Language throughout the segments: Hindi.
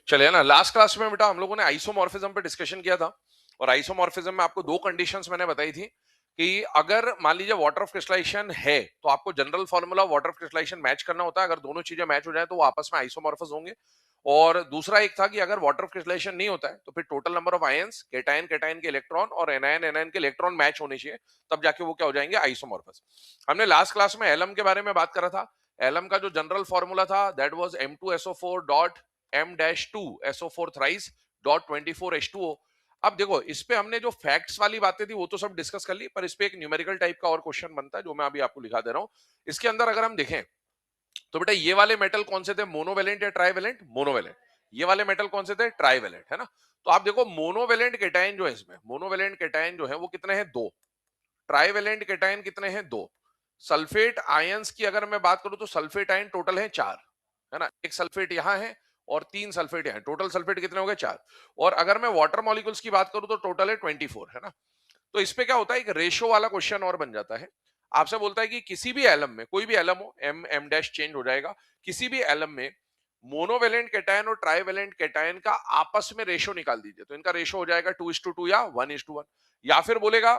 चलिए ना, लास्ट क्लास में बेटा हम लोगों ने आइसोमॉर्फिज्म पे डिस्कशन किया था और आइसोमॉर्फिज्म में आपको दो कंडीशंस मैंने बताई थी कि अगर मान लीजिए वाटर ऑफ क्रिस्टलाइजेशन है तो आपको general formula water of crystallisation match करना होता है। अगर दोनों चीजें मैच हो जाए तो वो आपस में आइसोमॉर्फस होंगे। और दूसरा एक था कि अगर वाटर ऑफ क्रिस्टलाइजेशन नहीं होता है तो फिर total number of ions, cation cation के इलेक्ट्रॉन और एनायन एनायन के इलेक्ट्रॉन मैच होने चाहिए, तब जाके वो क्या हो जाएंगे, आइसोमॉर्फस। हमने लास्ट क्लास में एलम के बारे में बात करा था। एलम का जो जनरल फॉर्मूला था that was M2SO4 dot M-2SO4 thrice dot 24H2O। अब देखो इस पे हमने जो फैक्ट्स वाली बातें थी वो तो सब डिस्कस कर ली, पर इस पे एक न्यूमेरिकल टाइप का और क्वेश्चन बनता है जो मैं अभी आपको लिखा दे रहा हूं। इसके अंदर अगर हम देखें तो बेटा ये वाले मेटल कौन से थे, मोनोवेलेंट या ट्राइवेलेंट? मोनोवेलेंट। ये वाले मेटल कौन से थे, ट्राइवेलेंट, है ना। तो आप देखो मोनोवेलेंट केटायन जो है, इसमें मोनोवेलेंट केटायन जो है वो कितने हैं, दो। ट्राइवेलेंट केटायन कितने हैं, दो। सल्फेट आयंस की अगर मैं बात करूं तो सल्फेट आयन टोटल है चार, है ना। एक सल्फेट यहां है और तीन सल्फेट यहां, टोटल सल्फेट कितने हो गए, चार। और अगर मैं वाटर मॉलिक्यूल्स की बात करूं तो टोटल है 24, है ना। तो इस पे क्या होता है, एक रेशो वाला क्वेश्चन और बन जाता है। आपसे बोलता है कि किसी भी एलम में, कोई भी एलम हो, एम एम डैश चेंज हो जाएगा, किसी भी एलम में मोनोवेलेंट केटायन और ट्राइवेलेंट केटायन का आपस में रेशो निकाल दीजिए, तो इनका रेशो हो जाएगा 2:2 या 1:1। या फिर बोलेगा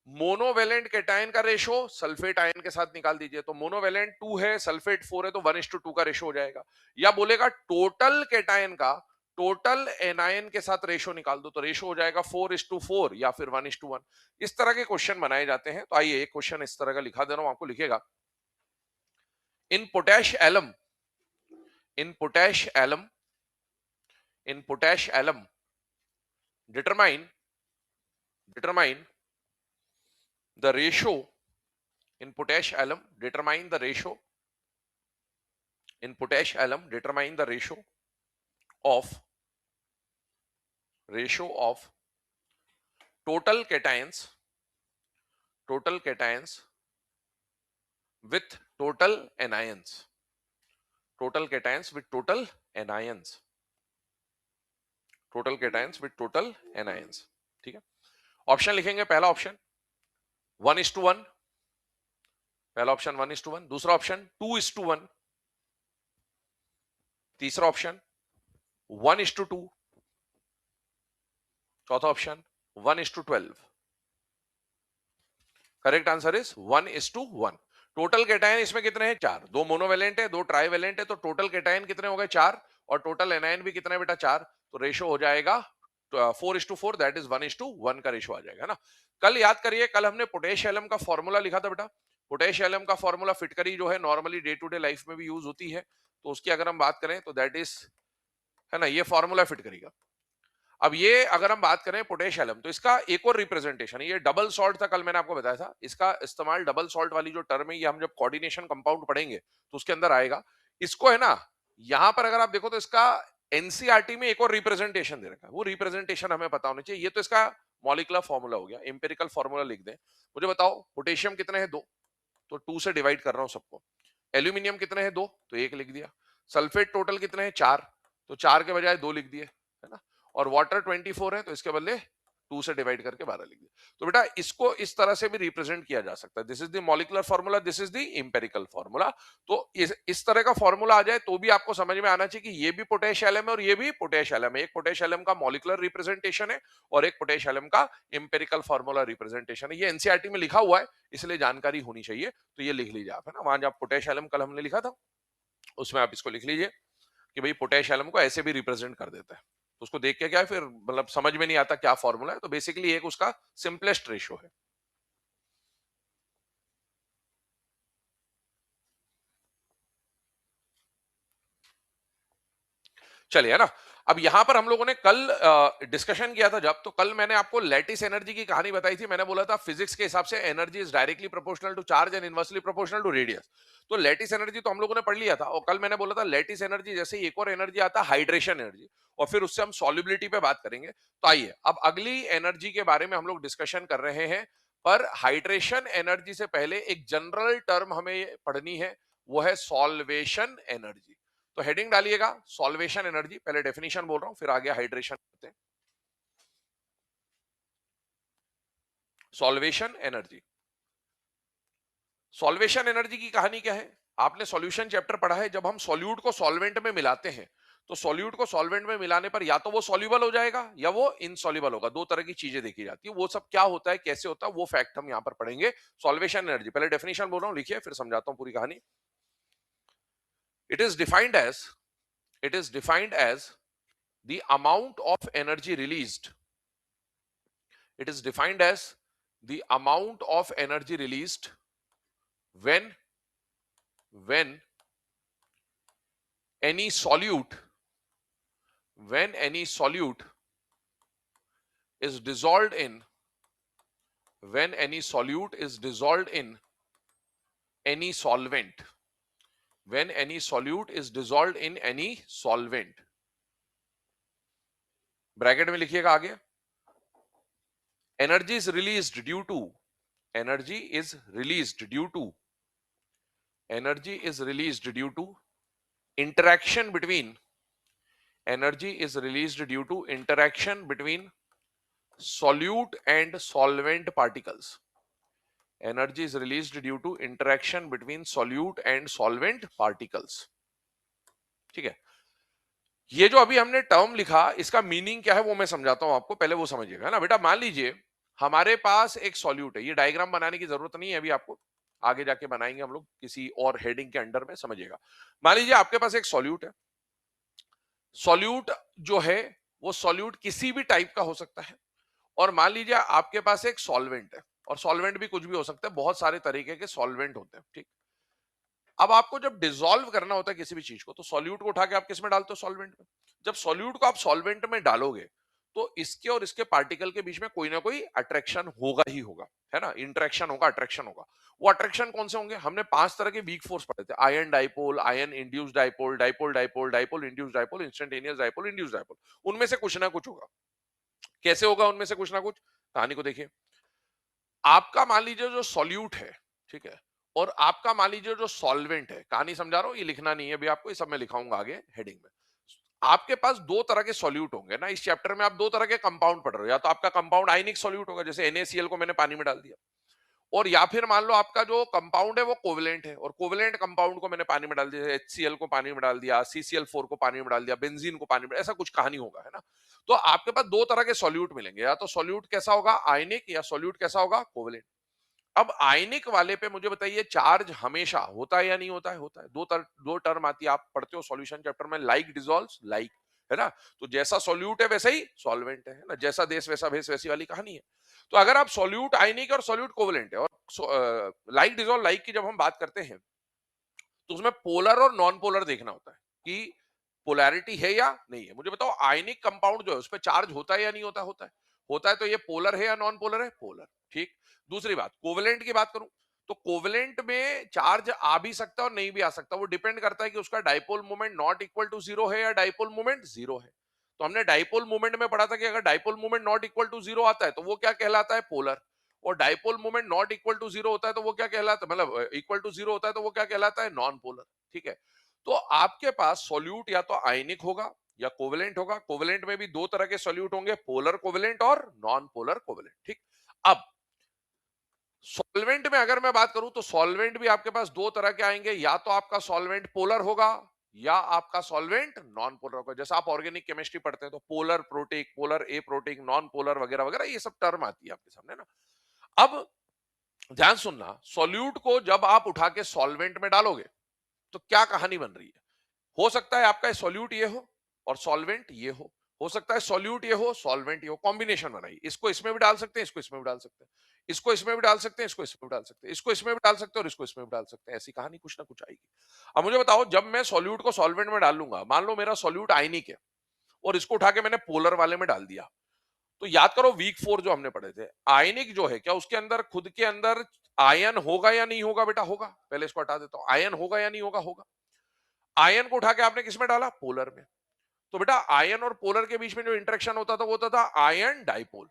मोनोवेलेंट केटायन का रेशो सल्फेट आयन के साथ निकाल दीजिए, तो मोनोवेलेंट 2 है, सल्फेट 4 है, तो 1:2 का रेशो हो जाएगा। या बोलेगा टोटल केटायन का टोटल एनायन के साथ रेशो निकाल दो, तो रेशो हो जाएगा 4:4 या फिर 1:1। इस तरह के क्वेश्चन बनाए जाते हैं। तो आइए एक क्वेश्चन इस तरह का लिखा दे रहा हूं, आपको लिखेगा, in potash alum, in potash alum, in potash alum determine, determine the ratio, in potash alum determine the ratio, in potash alum determine the of ratio of total cations, total cations with total anions, total cations with total anions, total cations with total anions। ठीक है, ऑप्शन लिखेंगे। पहला ऑप्शन 1:1, पहला ऑप्शन 1:1। दूसरा ऑप्शन 2:1। तीसरा ऑप्शन 1:2। चौथा option 1:12। Correct answer is 1:1। Total cation इसमें कितने हैं, चार। दो मोनोवेलेंट है, दो ट्राइवेलेंट है, तो टोटल केटायन कितने हो गए, चार। और टोटल एनायन भी कितना है बेटा, चार। तो रेशो हो जाएगा 4:4, दैट इज 1:1 का रेशो आ जाएगा ना। कल याद करिए, कल हमने पोटेश एलम का फॉर्मूला लिखा था बेटा। पोटेश एलम का फॉर्मूला फिटकरी जो है normally day to day life में भी यूज होती है, तो उसकी अगर हम बात करें तो दैट इज, है ना, ये फॉर्मूला फिटकरी का। अब ये अगर हम बात करें पोटेश एलम, तो इसका एक और रिप्रेजेंटेशन है, ये डबल सॉल्ट था, कल मैंने आपको बताया था। इसका इस्तेमाल डबल सॉल्ट वाली जो टर्म है, ये हम जब कोऑर्डिनेशन कंपाउंड पढ़ेंगे तो उसके अंदर आएगा। इसको, है ना, यहां पर अगर आप देखो तो इसका एनसीईआरटी में एक और रिप्रेजेंटेशन दे रखा है, वो रिप्रेजेंटेशन हमें पता होना चाहिए। ये तो इसका मॉलिक्यूलर फॉर्मूला हो गया, एम्पिरिकल फॉर्मूला लिख दें। मुझे बताओ पोटेशियम कितने हैं, दो, तो 2 से डिवाइड कर रहा हूं सबको। एल्यूमिनियम कितने हैं, दो, तो 1 लिख दिया। सल्फेट टोटल कितने हैं, 4, तो 4 के बजाय 2 लिख दिए, है ना। और वाटर 24 है, तो इसके बदले 2 से डिवाइड करके 12 लिख दिया। तो बेटा इसको इस तरह से भी रिप्रेजेंट किया जा सकता है। This is the molecular formula, this is the empirical formula. तो इस तरह का फार्मूला आ जाए तो भी आपको समझ में आना चाहिए कि ये भी पोटेश एलम है और ये भी पोटेश एलम है। एक पोटेश एलम का मॉलिक्यूलर रिप्रेजेंटेशन है और एक पोटेश एलम का एम्पिरिकल फार्मूला रिप्रेजेंटेशन है। ये एनसीईआरटी में लिखा हुआ है, इसलिए जानकारी होनी चाहिए, तो ये लिख लीजिए आप, है ना। वहां जब पोटेश एलम कल हमने लिखा था उसमें आप इसको लिख लीजिए कि भाई पोटेश एलम को ऐसे भी रिप्रेजेंट कर देता है। तो उसको देख के क्या है, फिर मतलब समझ में नहीं आता क्या फॉर्मूला है, तो बेसिकली एक उसका सिंपलेस्ट रेशियो है। चलिए, है ना। अब यहां पर हम लोगों ने कल डिस्कशन किया था जब, तो कल मैंने आपको लैटिस एनर्जी की कहानी बताई थी। मैंने बोला था फिजिक्स के हिसाब से energy is directly proportional to charge and inversely proportional to radius. तो लैटिस एनर्जी तो हम लोगों ने पढ़ लिया था। और कल मैंने बोला था लैटिस एनर्जी जैसे एक और एनर्जी आता है हाइड्रेशन एनर्जी, और फिर उससे हम सॉल्युबिलिटी पे बात करेंगे। तो आइए अब अगली एनर्जी के बारे में हम लोग डिस्कशन कर रहे हैं। पर हाइड्रेशन एनर्जी से पहले एक जनरल टर्म हमें पढ़नी है, वो है सॉल्वेशन एनर्जी। तो हेडिंग डालिएगा सॉल्वेशन एनर्जी। पहले डेफिनेशन बोल रहा हूं, फिर आगे हाइड्रेशन करते हैं। सॉल्वेशन एनर्जी, सॉल्वेशन एनर्जी की कहानी क्या है, आपने सॉल्यूशन चैप्टर पढ़ा है। जब हम सॉल्यूट को सॉल्वेंट में मिलाते हैं तो सॉल्यूट को सॉल्वेंट में मिलाने पर या तो वो सॉल्युबल हो जाएगा या वो इनसॉल्युबल होगा। दो तरह की चीजें देखी जाती है। वो सब क्या होता है, कैसे होता है, वो फैक्ट हम यहां पर पढ़ेंगे। सॉल्वेशन एनर्जी, पहले डेफिनेशन बोल रहा हूं, लिखिए, फिर समझाता हूं पूरी कहानी। It is defined as it is defined as the amount of energy released. It is defined as the amount of energy released when any solute when any solute is dissolved in when any solute is dissolved in any solvent, when any solute is dissolved in any solvent, bracket में लिखिएगा आगे, energy is released due to energy is released due to energy is released due to interaction between energy is released due to interaction between solute and solvent particles. Energy is released due to interaction between solute and solvent particles. ठीक है, ये जो अभी हमने टर्म लिखा, इसका मीनिंग क्या है वो मैं समझाता हूं आपको, पहले वो समझिएगा ना बेटा। मान लीजिए हमारे पास एक सॉल्यूट है, ये डायग्राम बनाने की जरूरत नहीं है अभी, आपको आगे जाके बनाएंगे हम लोग किसी और हेडिंग के अंडर में, समझिएगा। मान लीजिए आपके पास एक सॉल्यूट है। सॉल्यूट जो है वो सॉल्यूट किसी भी टाइप का हो सकता है। और मान लीजिए आपके पास एक सॉल्वेंट है, और सॉल्वेंट भी कुछ भी हो सकता है, बहुत सारे तरीके के सॉल्वेंट होते हैं, ठीक। अब आपको जब डिसॉल्व करना होता है किसी भी चीज को, तो सॉल्यूट को उठा के आप किस में डालते हो, सॉल्वेंट में। जब सॉल्यूट को आप सॉल्वेंट में डालोगे तो इसके और इसके पार्टिकल के बीच में कोई ना कोई अट्रैक्शन होगा ही होगा, है ना, इंटरेक्शन होगा, अट्रैक्शन होगा। वो अट्रैक्शन कौन से होंगे, हमने 5 तरह के वीक फोर्स पढ़े थे, ion dipole, ion induced dipole, dipole dipole, dipole induced dipole, instantaneous dipole, induced dipole. उनमें से कुछ ना कुछ होगा। कैसे होगा उनमें से कुछ ना कुछ, कहानी को देखिए। आपका मान लीजिए जो सॉल्यूट है, ठीक है, और आपका मान लीजिए जो सॉल्वेंट है, कहानी समझा रहा हूं, ये लिखना नहीं है अभी आपको, ये सब मैं लिखाऊंगा आगे हेडिंग में। आपके पास दो तरह के सॉल्यूट होंगे ना, इस चैप्टर में आप दो तरह के कंपाउंड पढ़ रहे हो। या तो आपका कंपाउंड आयनिक सॉल्यूट होगा, जैसे NaCl को मैंने पानी में डाल दिया, और या फिर मान लो आपका जो कंपाउंड है वो कोवेलेंट है, और कोवेलेंट कंपाउंड को मैंने पानी में डाल दिया, HCl को पानी में डाल दिया, CCl4 को पानी में डाल दिया, बेंजीन को पानी में, ऐसा कुछ कहानी होगा, है ना। तो आपके पास दो तरह के सॉल्यूट मिलेंगे, या तो सॉल्यूट कैसा होगा, आयनिक, या सॉल्यूट कैसा होगा, कोवेलेंट। अब आयनिक वाले पे मुझे बताइए, चार्ज हमेशा होता है या नहीं होता है, होता है। दो टर्म आती है, आप पढ़ते हो सॉल्यूशन चैप्टर में, लाइक डिसॉल्व्स लाइक, है ना। तो जैसा सॉल्यूट है वैसा ही सॉल्वेंट है ना, जैसा देश वैसा भेष, वैसी वाली कहानी है। तो अगर आप सॉल्यूट आयनिक और सॉल्यूट कोवेलेंट है, और लाइक डिसॉल्व लाइक की जब हम बात करते हैं, तो उसमें पोलर और नॉन पोलर देखना होता है कि पोलैरिटी है या नहीं है। मुझे बताओ, आयनिक कंपाउंड जो है उस पर चार्ज होता है या नहीं होता, होता है। होता है, तो ये पोलर है या नॉन पोलर है, पोलर, ठीक। दूसरी बात, कोवेलेंट की बात करूं, तो कोवेलेंट में चार्ज आ भी सकता है और नहीं भी आ सकता, वो डिपेंड करता है कि उसका dipole moment not equal to zero है या डाइपोल मोमेंट जीरो है। तो हमने डाइपोल मोमेंट में पढ़ा था कि अगर dipole moment not equal to zero आता है तो वो क्या कहलाता है, पोलर। और dipole moment not equal to zero होता है तो वो क्या कहलाता है, मतलब इक्वल टू जीरो होता है तो वो क्या कहलाता है, नॉन पोलर, ठीक है। तो आपके पास सॉल्यूट या तो आयनिक होगा या कोवेलेंट होगा। कोवेलेंट में भी दो तरह के सॉल्यूट होंगे, पोलर कोवेलेंट और नॉन पोलर कोवेलेंट, ठीक। अब सॉल्वेंट में अगर मैं बात करूं, तो सॉल्वेंट भी आपके पास दो तरह के आएंगे, या तो आपका सॉल्वेंट पोलर होगा या आपका सॉल्वेंट नॉन पोलर होगा। जैसे आप ऑर्गेनिक केमिस्ट्री पढ़ते हैं तो पोलर प्रोटिक, पोलर ए प्रोटिक, नॉन पोलर वगैरह वगैरह, ये सब टर्म आती है आपके सामने ना। अब ध्यान सुनना, सॉल्यूट को जब आप उठा के सॉल्वेंट में डालोगे तो क्या कहानी बन रही है। हो सकता है आपका सॉल्यूट ये हो और सॉल्वेंट ये हो सकता है सॉल्यूट ये हो, सॉल्वेंट ये हो, कॉम्बिनेशन बनाइए। इसको इसमें भी डाल सकते हैं, इसको इसमें भी डाल सकते हैं, इसको इसमें भी डाल सकते हैं, इसको इसमें भी डाल सकते हैं, इसको इसमें भी डाल सकते हैं और इसको इसमें भी डाल सकते हैं। ऐसी कहानी कुछ ना कुछ आएगी। अब मुझे बताओ, जब मैं सॉल्यूट को सॉल्वेंट में डालूंगा, मान लो मेरा सॉल्यूट आयनिक है और इसको उठा के मैंने पोलर वाले में डाल दिया, तो याद करो वीक फोर जो हमने पढ़े थे, आयनिक जो है, क्या उसके अंदर खुद के अंदर आयन होगा या नहीं होगा, बेटा होगा। पहले इसको हटा देता हूं, आयन होगा या नहीं होगा, होगा। आयन को उठा के आपने किस में डाला, पोलर में। तो बेटा आयन और पोलर के बीच में जो इंटरेक्शन होता था वो होता था आयन डाइपोल।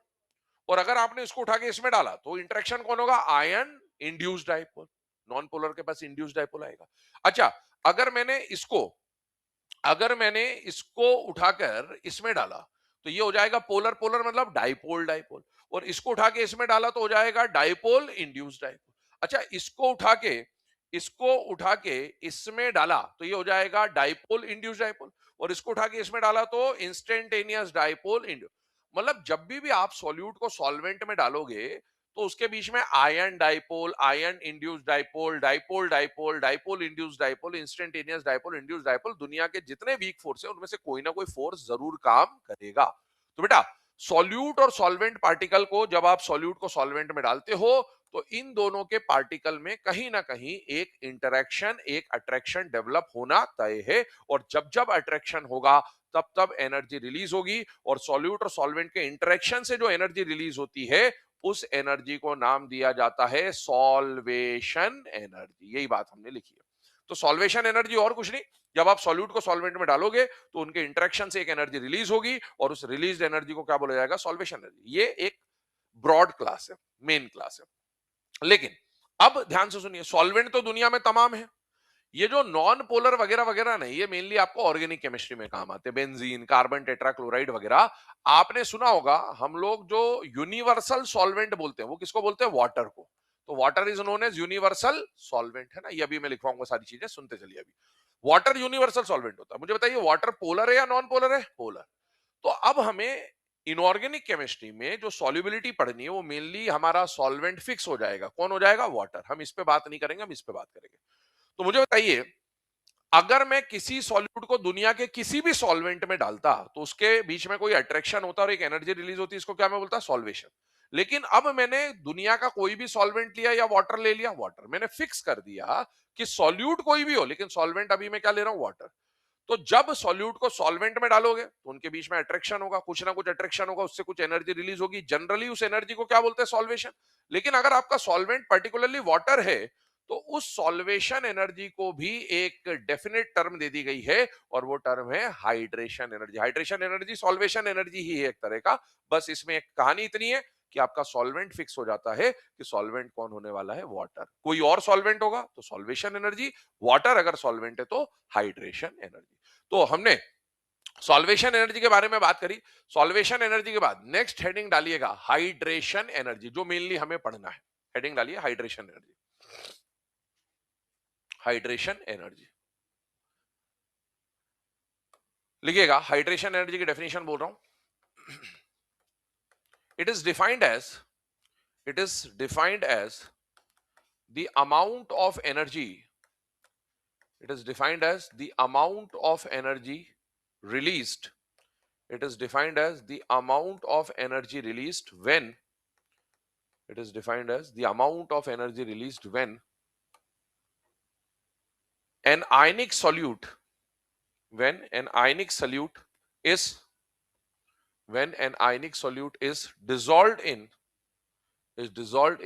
और अगर आपने इसको उठा के इसमें डाला तो इंटरेक्शन कौन होगा, ion induced dipole. Non polar के पास इंड्यूस्ड डाइपोल आएगा। अच्छा, अगर मैंने इसको उठाकर इसमें डाला तो ये हो जाएगा पोलर पोलर, मतलब डाइपोल डाइपोल। और इसको उठा के इसमें डाला तो हो जाएगा डाइपोल इंड्यूस्ड डाइपोल। अच्छा, इसको उठा के इसमें डाला तो ये हो जाएगा डाइपोल इंड्यूस्ड डाइपोल। और इसको उठा के इसमें डाला तो इंस्टेंटेनियस डाइपोल इंड्यूस। मतलब जब भी आप सॉल्यूट को सॉल्वेंट में डालोगे तो उसके बीच में ion dipole, ion induce dipole, dipole dipole, dipole induce dipole, instantaneous dipole, induce dipole, दुनिया के जितने वीक फोर्स है उनमें से कोई ना कोई फोर्स जरूर काम करेगा। तो बेटा सॉल्यूट और सॉल्वेंट पार्टिकल को जब आप सॉल्यूट को सॉल्वेंट में डालते हो तो इन दोनों के पार्टिकल में कहीं ना कहीं एक इंटरेक्शन, एक अट्रैक्शन डेवलप होना तय है। और जब जब अट्रैक्शन होगा तब तब एनर्जी रिलीज होगी। और सॉल्यूट और सॉल्वेंट के इंटरेक्शन से जो एनर्जी रिलीज होती है उस एनर्जी को नाम दिया जाता है सॉल्वेशन एनर्जी। यही बात हमने लिखी है। तो सॉल्वेशन एनर्जी और कुछ नहीं, जब आप सॉल्यूट को सॉल्वेंट में डालोगे तो उनके इंटरेक्शन से एक एनर्जी रिलीज होगी और उस रिलीज एनर्जी को क्या बोला जाएगा? Solvation energy. ये एक ब्रॉड क्लास है, मेन क्लास है। लेकिन अब ध्यान से सुनिए, सॉल्वेंट तो दुनिया में तमाम है। ये जो नॉन पोलर वगैरह वगैरह नहीं, ये मेनली आपको ऑर्गेनिक केमिस्ट्री में काम आते हैं, बेंजीन, कार्बन टेट्राक्लोराइड वगैरह। आपने सुना होगा हम लोग जो यूनिवर्सल सॉल्वेंट बोलते हैं वो किसको बोलते हैं? वाटर को। तो water is known as universal solvent, है ना? ये अभी मैं लिखवाऊंगा सारी चीजें, सुनते चलिए। अभी वाटर यूनिवर्सल सॉल्वेंट होता है। मुझे बताइए वाटर पोलर है या नॉन पोलर है? पोलर। तो अब हमें इनऑर्गेनिक केमिस्ट्री में जो सॉल्युबिलिटी पढ़नी है वो मेनली हमारा सॉल्वेंट फिक्स हो जाएगा। कौन हो जाएगा? वाटर। हम इस पे बात नहीं करेंगे, हम इस पे बात करेंगे। तो मुझे बताइए, अगर मैं किसी सॉल्यूट को दुनिया के किसी भी सॉल्वेंट में डालता तो उसके बीच में कोई अट्रैक्शन होता और एक एनर्जी रिलीज होती, इसको क्या मैं बोलता? सॉल्वेशन। लेकिन अब मैंने दुनिया का कोई भी सॉल्वेंट लिया या वाटर ले लिया, वाटर मैंने फिक्स कर दिया कि सॉल्यूट कोई भी हो, लेकिन सॉल्वेंट अभी मैं क्या ले रहा हूं? वाटर। तो जब सॉल्यूट को सॉल्वेंट में डालोगे तो उनके बीच में अट्रैक्शन होगा, कुछ ना कुछ अट्रैक्शन होगा, उससे कुछ एनर्जी रिलीज होगी। जनरली उस एनर्जी को क्या बोलते हैं? सॉल्वेशन। लेकिन अगर आपका सॉल्वेंट पर्टिकुलरली वाटर है तो उस सॉल्वेशन एनर्जी को भी एक डेफिनेट टर्म दे दी गई है और वो टर्म है hydration energy. Hydration energy solvation energy ही है एक तरह का। बस इसमें एक कहानी इतनी है कि आपका सॉल्वेंट फिक्स हो जाता है कि सॉल्वेंट कौन होने वाला है? वाटर। कोई और सॉल्वेंट होगा तो सॉल्वेशन एनर्जी, वाटर अगर सॉल्वेंट है तो हाइड्रेशन एनर्जी। तो हमने सॉल्वेशन एनर्जी के बारे में बात करी। सॉल्वेशन एनर्जी के बाद नेक्स्ट हेडिंग डालिएगा हाइड्रेशन एनर्जी, जो मेनली हमें पढ़ना है। हेडिंग डालिए हाइड्रेशन एनर्जी। हाइड्रेशन एनर्जी लिखिएगा। हाइड्रेशन एनर्जी की डेफिनेशन बोल रहा हूं। It is defined as the amount of energy it is defined as the amount of energy released it is defined as the amount of energy released when it is defined as the amount of energy released when an ionic solute when an ionic solute is when an ionic solute is dissolved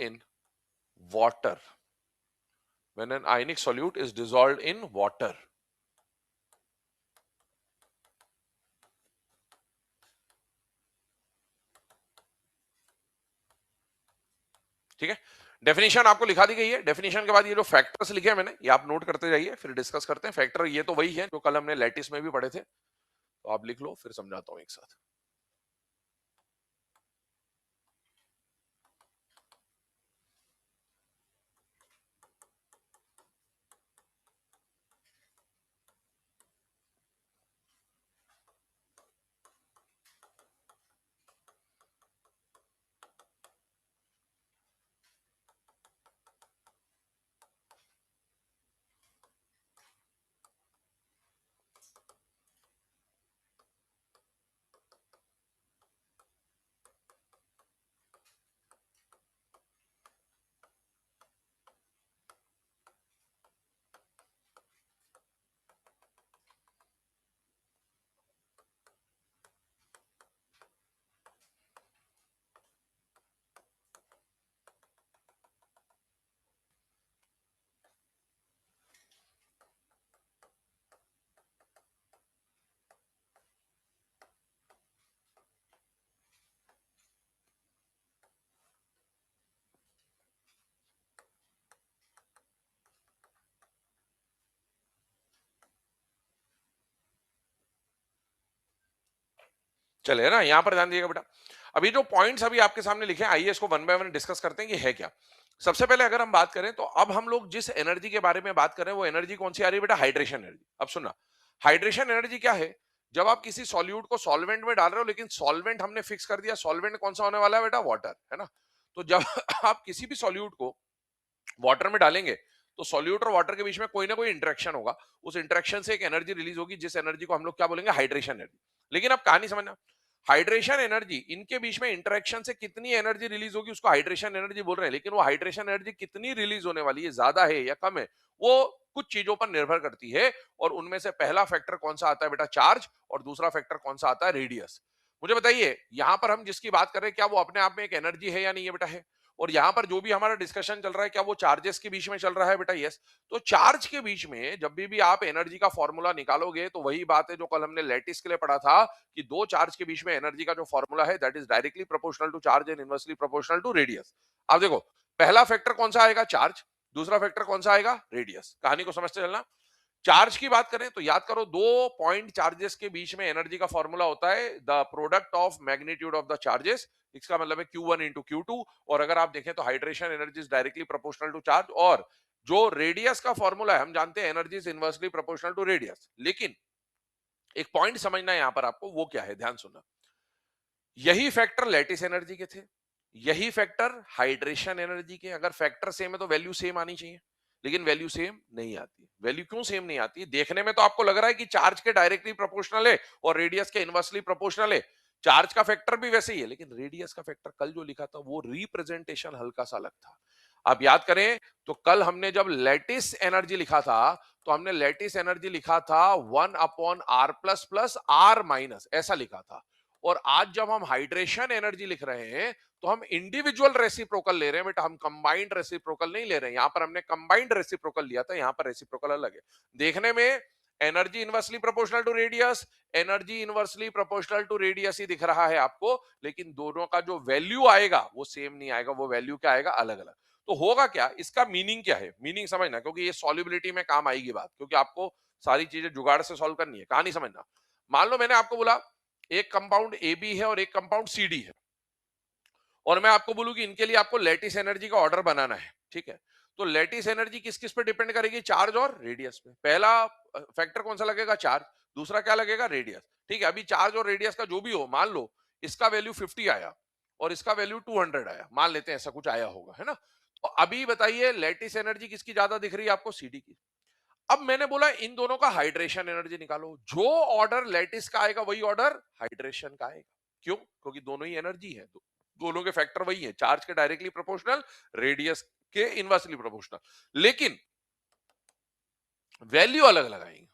in water when an ionic solute is dissolved in water। ठीक है, डेफिनेशन आपको लिखा दी गई है। डेफिनेशन के बाद ये जो फैक्टर्स लिखे हैं मैंने, ये आप नोट करते जाइए, फिर डिस्कस करते हैं। फैक्टर ये तो वही है जो कल हमने लैटिस में भी पढ़े थे, तो आप लिख लो, फिर समझाता हूं एक साथ। चले ना, यहां पर ध्यान दीजिएगा बेटा। अभी जो पॉइंट्स अभी आपके सामने लिखे हैं, आइए इसको वन बाय वन डिस्कस करते हैं कि है क्या। सबसे पहले अगर हम बात करें तो अब हम लोग जिस एनर्जी के बारे में बात कर रहे हैं वो एनर्जी कौन सी आ रही है बेटा? Hydration energy. अब सुनना, हाइड्रेशन एनर्जी क्या है? जब आप किसी सॉल्यूट को सॉल्वेंट में डाल रहे हो, लेकिन सॉल्वेंट हमने फिक्स कर दिया, सॉल्वेंट कौन सा होने वाला है बेटा? वाटर, है ना? तो जब आप किसी भी सॉल्यूट को वाटर में डालेंगे तो सॉल्यूट और वाटर के बीच में कोई ना कोई इंटरेक्शन होगा, उस इंटरेक्शन से एक एनर्जी रिलीज होगी, जिस एनर्जी को हम लोग क्या बोलेंगे? Hydration energy. लेकिन अब कहानी समझना, हाइड्रेशन एनर्जी, इनके बीच में इंटरेक्शन से कितनी एनर्जी रिलीज होगी उसको हाइड्रेशन एनर्जी बोल रहे हैं, लेकिन वो हाइड्रेशन एनर्जी कितनी रिलीज होने वाली है, ज्यादा है या कम है, वो कुछ चीजों पर निर्भर करती है। और उनमें से पहला फैक्टर कौन सा आता है बेटा? चार्ज। और दूसरा फैक्टर कौन सा आता है? रेडियस। मुझे बताइए, यहां पर हम जिसकी बात कर रहे हैं, क्या वो अपने आप में एक एनर्जी है या नहीं है बेटा? है। और यहां पर जो भी हमारा डिस्कशन चल रहा है, क्या वो चार्जेस के बीच में चल रहा है बेटा? यस। तो चार्ज के बीच में जब भी आप एनर्जी का फॉर्मूला निकालोगे, तो वही बात है जो कल हमने लैटिस के लिए पढ़ा था, कि दो चार्ज के बीच में एनर्जी का जो फॉर्मूला है, that is directly proportional to charge and inversely proportional to radius. अब देखो, पहला फैक्टर कौन सा आएगा? चार्ज। दूसरा फैक्टर कौन सा आएगा? रेडियस। कहानी को समझते चलना। चार्ज की बात करें तो याद करो, दो पॉइंट चार्जेस के बीच में एनर्जी का फॉर्मूला होता है the product of magnitude of the charges. इसका मतलब है Q1 इंटू Q2। और अगर आप देखें तो hydration energy is directly proportional to charge. और जो रेडियस का फॉर्मूला है, हम जानते हैं energy is inversely proportional to radius. लेकिन एक पॉइंट समझना है यहां पर आपको, वो क्या है? ध्यान सुनना। यही फैक्टर लैटिस एनर्जी के थे, यही फैक्टर हाइड्रेशन एनर्जी के। अगर फैक्टर सेम है तो वैल्यू सेम आनी चाहिए, लेकिन वैल्यू सेम नहीं आती। वैल्यू क्यों सेम नहीं आती? देखने में तो आपको लग रहा है कि चार्ज के डायरेक्टली प्रोपोर्शनल है और रेडियस के इनवर्सली प्रोपोर्शनल है। चार्ज का फैक्टर भी वैसे ही है, लेकिन रेडियस का फैक्टर कल जो लिखा था वो रिप्रेजेंटेशन हल्का सा अलग था। आप याद करें तो कल हमने जब लैटिस एनर्जी लिखा था, तो हमने लैटिस एनर्जी लिखा था 1/r++r- ऐसा लिखा था। और आज जब हम हाइड्रेशन एनर्जी लिख रहे हैं, तो हम इंडिविजुअल रेसिप्रोकल ले रहे हैं बेटा, हम कंबाइंड रेसिप्रोकल नहीं ले रहे हैं। यहां पर हमने कंबाइंड रेसिप्रोकल लिया था, यहां पर रेसिप्रोकल अलग है। देखने में energy inversely proportional to radius, energy inversely proportional to radius ही दिख रहा है आपको, लेकिन दोनों का जो वैल्यू आएगा वो सेम नहीं आएगा, वो वैल्यू क्या आएगा? अलग अलग। तो होगा क्या? इसका मीनिंग क्या है? मीनिंग समझना, क्योंकि ये सॉल्युबिलिटी में काम आएगी बात, क्योंकि आपको सारी चीजें जुगाड़ से सॉल्व करनी है। कहानी समझना। मान लो मैंने आपको बोला एक कंपाउंड ए बी है और एक कंपाउंड सी डी है, और मैं आपको बोलूं कि इनके लिए आपको लैटिस एनर्जी का ऑर्डर बनाना है, ठीक है? तो लैटिस एनर्जी किस किस पे डिपेंड करेगी? चार्ज और रेडियस पे। पहला फैक्टर कौन सा लगेगा? चार्ज। दूसरा क्या लगेगा? रेडियस। ठीक है, अभी चार्ज और रेडियस का जो भी हो, मान लो इसका वैल्यू 50 आया और इसका वैल्यू 200 आया, मान लेते हैं ऐसा कुछ आया होगा, है ना? तो अभी बताइए लैटिस एनर्जी किसकी ज्यादा दिख रही है आपको? सीडी की। अब मैंने बोला इन दोनों का हाइड्रेशन एनर्जी निकालो। जो ऑर्डर लैटिस का आएगा वही ऑर्डर हाइड्रेशन का आएगा। क्यों? क्योंकि दोनों ही एनर्जी है, दोनों के फैक्टर वही है, चार्ज के डायरेक्टली प्रोपोर्शनल, रेडियस के इनवर्सली प्रोपोर्शनल। लेकिन वैल्यू अलग अलग आएंगे।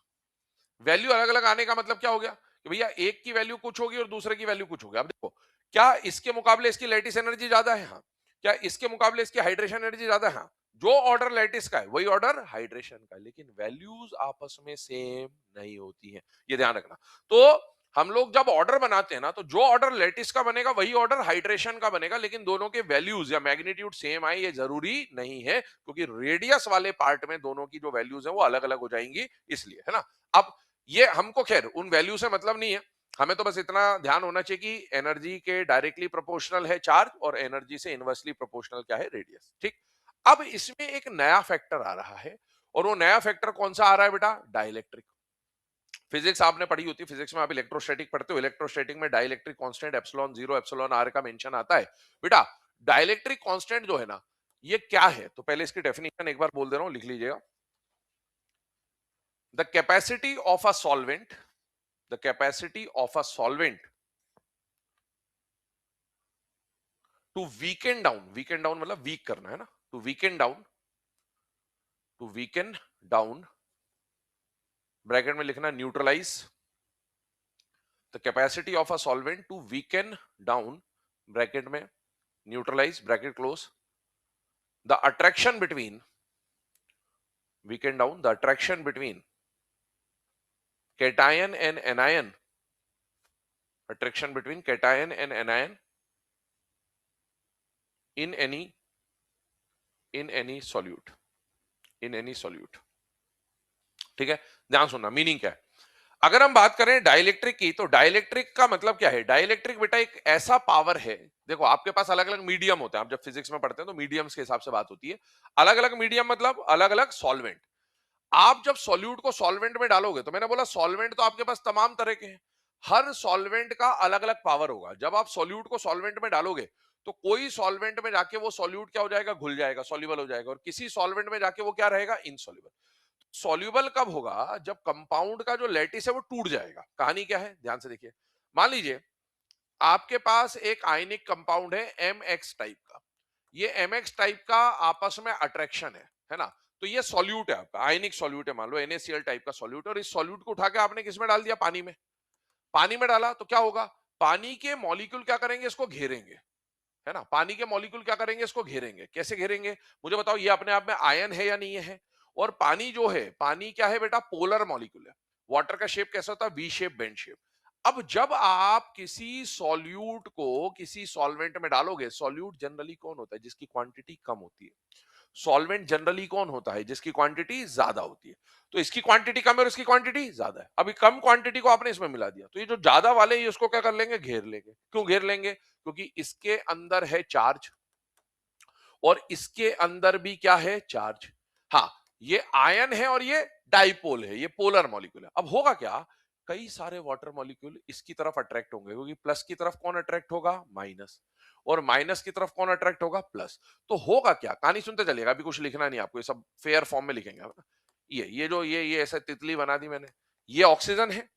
वैल्यू अलग अलग आने का मतलब क्या हो गया? कि भैया एक की वैल्यू कुछ होगी और दूसरे की वैल्यू कुछ होगी। अब देखो, क्या इसके मुकाबले इसकी लैटिस एनर्जी ज्यादा है? हाँ। क्या इसके मुकाबले इसकी हाइड्रेशन एनर्जी ज्यादा है? हाँ। जो ऑर्डर लैटिस का है वही ऑर्डर हाइड्रेशन का है, लेकिन वैल्यूज आपस में सेम नहीं होती हैं, ये ध्यान रखना। तो हम लोग जब ऑर्डर बनाते हैं ना, तो जो ऑर्डर लैटिस का बनेगा वही ऑर्डर हाइड्रेशन का बनेगा, लेकिन दोनों के वैल्यूज या मैग्नीट्यूड सेम आए ये जरूरी नहीं है, क्योंकि रेडियस वाले पार्ट में दोनों की जो वैल्यूज है वो अलग अलग हो जाएंगी, इसलिए, है ना? अब ये हमको खैर उन वैल्यू से मतलब नहीं है, हमें तो बस इतना ध्यान होना चाहिए कि एनर्जी के डायरेक्टली प्रोपोर्शनल है चार्ज और एनर्जी से इनवर्सली प्रोपोर्शनल क्या है? रेडियस। ठीक। अब इसमें एक नया फैक्टर आ रहा है, और वो नया फैक्टर कौन सा आ रहा है बेटा? डाइलेक्ट्रिक। फिजिक्स आपने पढ़ी होती है, फिजिक्स में आप इलेक्ट्रोस्टैटिक पढ़ते हो, इलेक्ट्रोस्टैटिक में dielectric constant epsilon zero epsilon R का मेंशन आता है। बेटा डाइलेक्ट्रिक कांस्टेंट जो है ना, ये क्या है? तो पहले इसकी डेफिनेशन एक बार बोल दे रहा हूं, लिख लीजिएगा। The capacity of a solvent, the capacity of a solvent to weaken down मतलब वीक करना, है ना? to weaken down, ब्रैकेट में लिखना neutralize, the capacity of a solvent to weaken down, bracket में neutralize, bracket close, the attraction between, weaken down, the attraction between cation and anion, attraction between cation and anion in any solute, in any solute। ठीक है, ध्यान सुनना, मीनिंग क्या है? अगर हम बात करें डाइलेक्ट्रिक की, तो डाइलेक्ट्रिक का मतलब क्या है? डाइलेक्ट्रिक बेटा एक ऐसा पावर है, देखो आपके पास अलग अलग मीडियम होते हैं, आप जब फिजिक्स में पढ़ते हैं तो मीडियम्स के हिसाब से बात होती है। अलग अलग मीडियम मतलब अलग अलग सॉल्वेंट। आप जब सॉल्यूट को सॉल्वेंट में डालोगे, तो मैंने बोला सॉल्वेंट तो आपके पास तमाम तरह के हैं, हर सॉल्वेंट का अलग अलग पावर होगा। जब आप सॉल्यूट को सॉल्वेंट में डालोगे तो कोई सॉल्वेंट में जाके वो सॉल्यूट क्या हो जाएगा, घुल जाएगा, सॉल्युबल हो जाएगा, और किसी सॉल्वेंट में जाके वो क्या रहेगा, इनसॉल्युबल। सॉल्युबल कब होगा, जब कंपाउंड का जो लैटिस है वो टूट जाएगा। कहानी क्या है, ध्यान से देखिए। मान लीजिए आपके पास एक आयनिक कंपाउंड है एम एक्स टाइप का, ये एम एक्स टाइप का आपस में अट्रैक्शन है ना। तो ये सॉल्यूट है आपका, आयनिक सॉल्यूट है, मान लो NaCl टाइप का सॉल्यूट, और इस सॉल्यूट को उठा के आपने किस में डाल दिया, पानी में। पानी में डाला तो क्या होगा, पानी के मॉलिक्यूल क्या करेंगे, इसको घेरेंगे, है ना। पानी के मॉलिक्यूल क्या करेंगे, इसको घेरेंगे। कैसे घेरेंगे, मुझे बताओ, ये अपने आप में आयन है या नहीं है। और पानी जो है, पानी क्या है बेटा, पोलर मॉलिक्यूल है। वाटर का शेप कैसा होता है, वी शेप, बेंड शेप। अब जब आप किसी सॉल्यूट को किसी सॉल्वेंट में डालोगे, सॉल्यूट जनरली कौन होता है, जिसकी क्वांटिटी कम होती है। सॉल्वेंट जनरली कौन होता है, जिसकी क्वांटिटी ज्यादा होती है। तो इसकी क्वांटिटी कम है और इसकी क्वांटिटी ज्यादा है। अभी कम क्वांटिटी को आपने इसमें मिला दिया, तो ये जो ज्यादा वाले ये उसको क्या कर लेंगे, घेर लेंगे। क्यों घेर लेंगे, क्योंकि इसके अंदर है चार्ज और इसके अंदर भी क्या है, चार्ज। हाँ, ये आयन है और ये डाइपोल है, ये पोलर मॉलिक्यूल है। अब होगा क्या, कई सारे वाटर मॉलिक्यूल इसकी तरफ अट्रैक्ट होंगे, क्योंकि प्लस की तरफ कौन अट्रैक्ट होगा, माइनस, और माइनस की तरफ कौन अट्रैक्ट होगा, प्लस। तो होगा क्या, कहानी सुनते चलिएगा, अभी कुछ लिखना नहीं आपको, ये सब फेयर फॉर्म में लिखेंगे आप ना। ये जो ये ऐसे तितली बना दी मैंने, ये ऑक्सीजन है,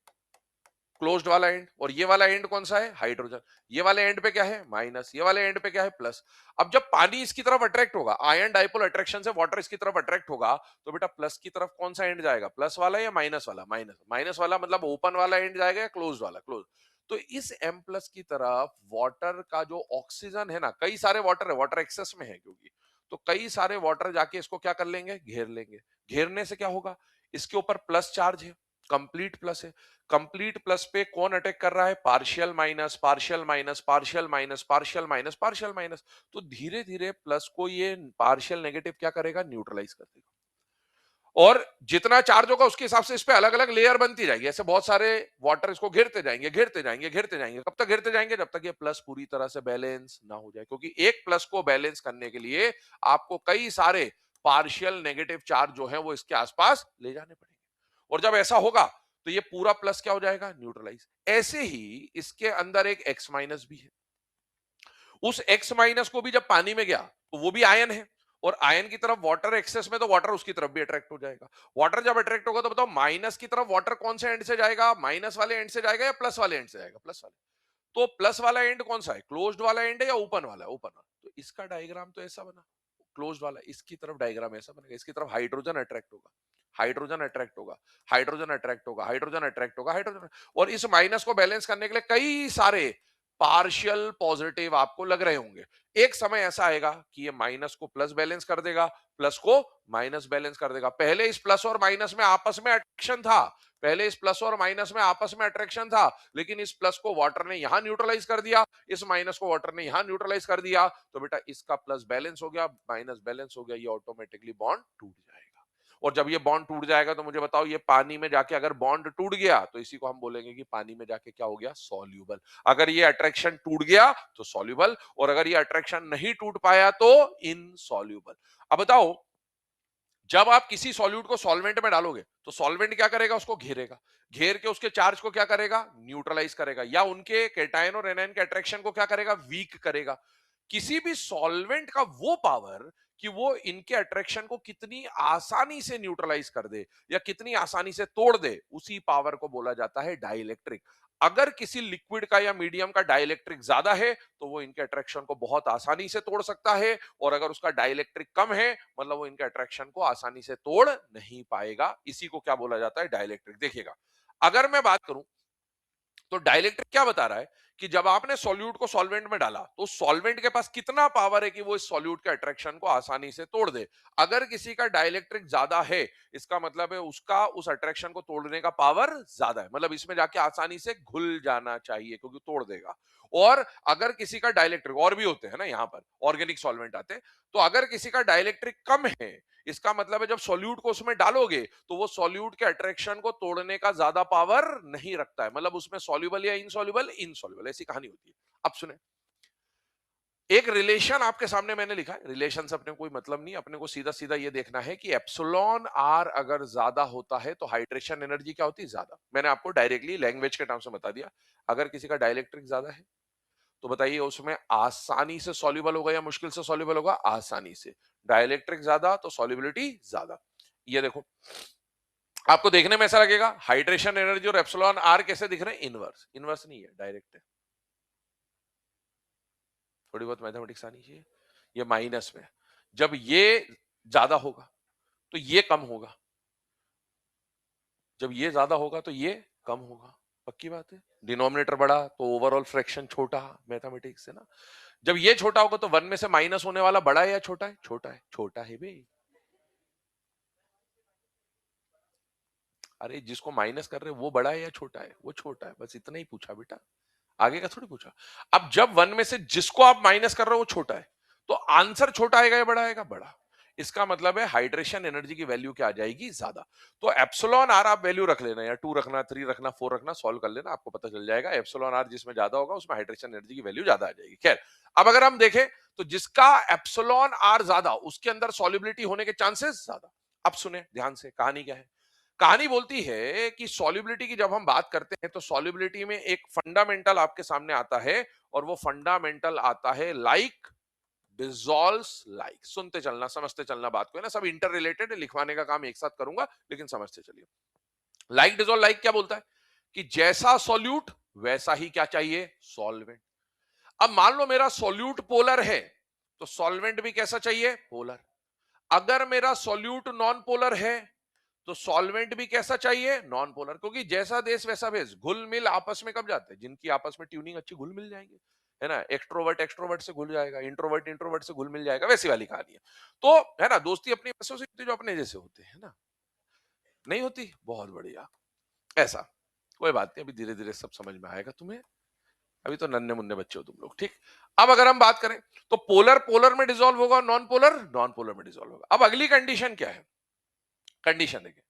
क्लोज्ड वाला एंड, और ये वाला एंड कौन सा है, हाइड्रोजन। ये वाले एंड पे क्या है, माइनस, ये वाले एंड पे क्या है, प्लस। अब जब पानी इसकी तरफ अट्रैक्ट होगा, आयन डाइपोल अट्रैक्शन से वाटर इसकी तरफ अट्रैक्ट होगा, तो बेटा प्लस की तरफ कौन सा एंड जाएगा, प्लस वाला या माइनस वाला, माइनस। माइनस वाला मतलब ओपन वाला एंड जाएगा या क्लोज वाला, क्लोज। तो इस M प्लस की तरफ वाटर का जो ऑक्सीजन है ना, कई सारे वाटर है, वाटर एक्सेस में है क्योंकि, तो कई सारे वाटर जाके इसको क्या कर लेंगे, घेर लेंगे। घेरने से क्या होगा, इसके ऊपर प्लस चार्ज है, कंप्लीट प्लस है। कंप्लीट प्लस पे कौन अटैक कर रहा है, partial minus, partial minus, partial minus, partial minus, partial minus. तो धीरे धीरे प्लस को ये पार्शियल नेगेटिव क्या करेगा, न्यूट्रलाइज कर देगा। और जितना चार्ज होगा उसके हिसाब से इस पे अलग अलग लेयर बनती जाएगी, ऐसे बहुत सारे वाटर इसको घेरते जाएंगे, घेरते जाएंगे, घेरते जाएंगे। कब तक घेरते जाएंगे, जब तक ये प्लस पूरी तरह से बैलेंस ना हो जाए, क्योंकि एक प्लस को बैलेंस करने के लिए आपको कई सारे पार्शियल नेगेटिव चार्ज जो है वो इसके आसपास ले जाने पड़ेंगे। और जब ऐसा होगा तो ये पूरा प्लस क्या हो जाएगा, न्यूट्रलाइज। ऐसे ही इसके अंदर एक एक्स माइनस भी है। उस एक्स माइनस को भी जब पानी में गया तो वो भी आयन है, और आयन की तरफ वाटर एक्सेस में, तो वाटर उसकी तरफ भी अट्रैक्ट हो जाएगा। वाटर जब अट्रैक्ट होगा तो बताओ माइनस की तरफ वाटर कौन से एंड से जाएगा, माइनस वाले एंड से जाएगा या प्लस वाले एंड से जाएगा, प्लस वाले। तो प्लस वाला एंड कौन सा है, क्लोज्ड वाला एंड है या ओपन वाला है, ओपन वाला। तो इसका डायग्राम तो ऐसा बना, क्लोज्ड वाला, इसकी तरफ डायग्राम ऐसा बनेगा, इसकी तरफ हाइड्रोजन अट्रैक्ट होगा, हाइड्रोजन अट्रैक्ट होगा, हाइड्रोजन अट्रैक्ट होगा, हाइड्रोजन अट्रैक्ट होगा, हाइड्रोजन। और इस माइनस को बैलेंस करने के लिए कई सारे पार्शियल पॉजिटिव आपको लग रहे होंगे। एक समय ऐसा आएगा कि ये माइनस को प्लस बैलेंस कर देगा, प्लस को माइनस बैलेंस कर देगा। पहले इस प्लस और माइनस में आपस में अट्रैक्शन था, पहले इस प्लस और माइनस में आपस में अट्रैक्शन था, लेकिन इस प्लस को वाटर ने यहां न्यूट्रलाइज कर दिया, इस माइनस को वाटर ने यहां न्यूट्रलाइज कर दिया, तो बेटा इसका प्लस बैलेंस हो गया, माइनस बैलेंस हो गया, ये ऑटोमेटिकली बॉन्ड टूट जाएगा। और जब ये बॉन्ड टूट जाएगा तो मुझे बताओ, ये पानी में जाके अगर बॉन्ड टूट गया तो इसी को हम बोलेंगे कि पानी में जाके क्या हो गया, सॉल्यूबल। अगर ये अट्रैक्शन टूट गया तो सॉल्यूबल, और अगर ये अट्रैक्शन नहीं टूट पाया तो इनसॉल्यूबल। अब बताओ, जब आप किसी सॉल्यूट को सॉल्वेंट में डालोगे तो सॉल्वेंट क्या करेगा, उसको घेरेगा, घेर के उसके चार्ज को क्या करेगा, न्यूट्रलाइज करेगा, या उनके केटायन और एनायन के अट्रैक्शन को क्या करेगा, वीक करेगा। किसी भी सॉल्वेंट का वो पावर कि वो इनके अट्रैक्शन को कितनी आसानी से न्यूट्रलाइज कर दे या कितनी आसानी से तोड़ दे, उसी पावर को बोला जाता है डाइलेक्ट्रिक। अगर किसी लिक्विड का या मीडियम का डाइलेक्ट्रिक ज्यादा है तो वो इनके अट्रैक्शन को बहुत आसानी से तोड़ सकता है, और अगर उसका डाइलेक्ट्रिक कम है मतलब वो इनके अट्रैक्शन को आसानी से तोड़ नहीं पाएगा। इसी को क्या बोला जाता है, डाइलेक्ट्रिक। देखिएगा, अगर मैं बात करूं तो डाइलेक्ट्रिक क्या बता रहा है कि जब आपने सॉल्यूट को सॉल्वेंट में डाला तो सॉल्वेंट के पास कितना पावर है कि वो इस सॉल्यूट के अट्रैक्शन को आसानी से तोड़ दे। अगर किसी का डाइलेक्ट्रिक ज्यादा है, इसका मतलब है उसका उस अट्रैक्शन को तोड़ने का पावर ज्यादा है, मतलब इसमें जाके आसानी से घुल जाना चाहिए क्योंकि तोड़ देगा। और अगर किसी का डाइलेक्ट्रिक, और भी होते हैं ना यहाँ पर ऑर्गेनिक सॉल्वेंट आते हैं, तो अगर किसी का डाइलेक्ट्रिक कम है, इसका मतलब है जब सॉल्यूट को उसमें डालोगे तो वो सॉल्यूट के अट्रैक्शन को तोड़ने का ज्यादा पावर नहीं रखता है, मतलब उसमें सॉल्युबल या इनसॉल्युबल, इनसॉल्युबल, ऐसी कहानी होती है। अब सुने, एक रिलेशन आपके सामने मैंने लिखा है, रिलेशन से अपने कोई मतलब नहीं, अपने को सीधा सीधा ये देखना है कि एप्सिलॉन आर अगर ज्यादा होता है तो हाइड्रेशन एनर्जी क्या होती है, ज्यादा। मैंने आपको डायरेक्टली लैंग्वेज के टर्म से बता दिया। अगर किसी का डाइलेक्ट्रिक ज्यादा है तो बताइए उसमें आसानी से सॉल्युबल होगा या मुश्किल से सॉल्युबल होगा, आसानी से। डाइलेक्ट्रिक ज्यादा तो सॉल्युबिलिटी ज्यादा। ये देखो, आपको देखने में ऐसा लगेगा हाइड्रेशन एनर्जी और एप्सिलॉन आर कैसे दिख रहे हैं, इनवर्स। इनवर्स नहीं है, डायरेक्ट है। थोड़ी बहुत मैथमेटिक्स आनी चाहिए। ये माइनस में, जब ये ज्यादा होगा तो ये कम होगा, जब ये ज्यादा होगा तो ये कम होगा। पक्की बात है। डिनोमिनेटर बड़ा तो ओवरऑल फ्रैक्शन छोटा, मैथमेटिक्स है ना। जब ये छोटा होगा तो वन में से माइनस होने वाला बड़ा है या छोटा है, छोटा है। छोटा है बे। अरे जिसको माइनस कर रहे हैं वो बड़ा है या छोटा है, वो छोटा है। बस इतना ही पूछा बेटा, आगे का थोड़ी पूछा। अब जब वन में से जिसको आप माइनस कर रहे हो वो छोटा है, तो आंसर छोटा आएगा या बड़ा आएगा, बड़ा। इसका मतलब है हाइड्रेशन एनर्जी की वैल्यू क्या आ जाएगी, ज्यादा। तो एप्सिलॉन आर आप वैल्यू रख लेना, या 2 रखना, 3 रखना, 4 रखना, सॉल्व कर लेना, आपको पता चल जाएगा। एप्सिलॉन आर जिसमें ज्यादा होगा उसमें हाइड्रेशन एनर्जी की वैल्यू ज्यादा आ जाएगी। खैर, अब अगर हम देखें तो जिसका एप्सिलॉन आर ज्यादा उसके अंदर सॉल्युबिलिटी होने के चांसेस ज्यादा। अब सुने ध्यान से, कहानी क्या है। कहानी बोलती है कि सॉल्युबिलिटी की जब हम बात करते हैं तो सॉल्युबिलिटी में एक फंडामेंटल आपके सामने आता है, और वो फंडामेंटल आता है लाइक डिसॉल्व्स लाइक। सुनते चलना, समझते चलना बात को, है ना। सब इंटर रिलेटेड है, लिखवाने का काम एक साथ करूंगा लेकिन समझते चलिए। लाइक डिसॉल्व लाइक क्या बोलता है कि जैसा सॉल्यूट वैसा ही क्या चाहिए, सॉल्वेंट। अब मान लो मेरा सॉल्यूट पोलर है तो सॉल्वेंट भी कैसा चाहिए, पोलर। अगर मेरा सॉल्यूट नॉन पोलर है तो सॉल्वेंट भी कैसा चाहिए, नॉन पोलर। क्योंकि जैसा देश वैसा भेष, घुल मिल आपस में कब जाते हैं, जिनकी आपस में ट्यूनिंग अच्छी, घुल मिल जाएंगे, है ना। एक्सट्रोवर्ट एक्सट्रोवर्ट से घुल जाएगा, इंट्रोवर्ट इंट्रोवर्ट से घुल मिल जाएगा, वैसी वाली कहानी है। तो है ना, दोस्ती अपनी वैसे से होती है जो अपने जैसे होते हैं ना। नहीं होती, बहुत बढ़िया। ऐसा कोई बात नहीं, अभी धीरे धीरे सब समझ में आएगा तुम्हें। अभी तो नन्हे मुन्ने बच्चे हो तुम लोग, ठीक। अब अगर हम बात करें तो पोलर पोलर में डिसॉल्व होगा, नॉन पोलर नॉन पोलर में डिसॉल्व होगा। अब अगली कंडीशन क्या है, कंडीशन देखिए।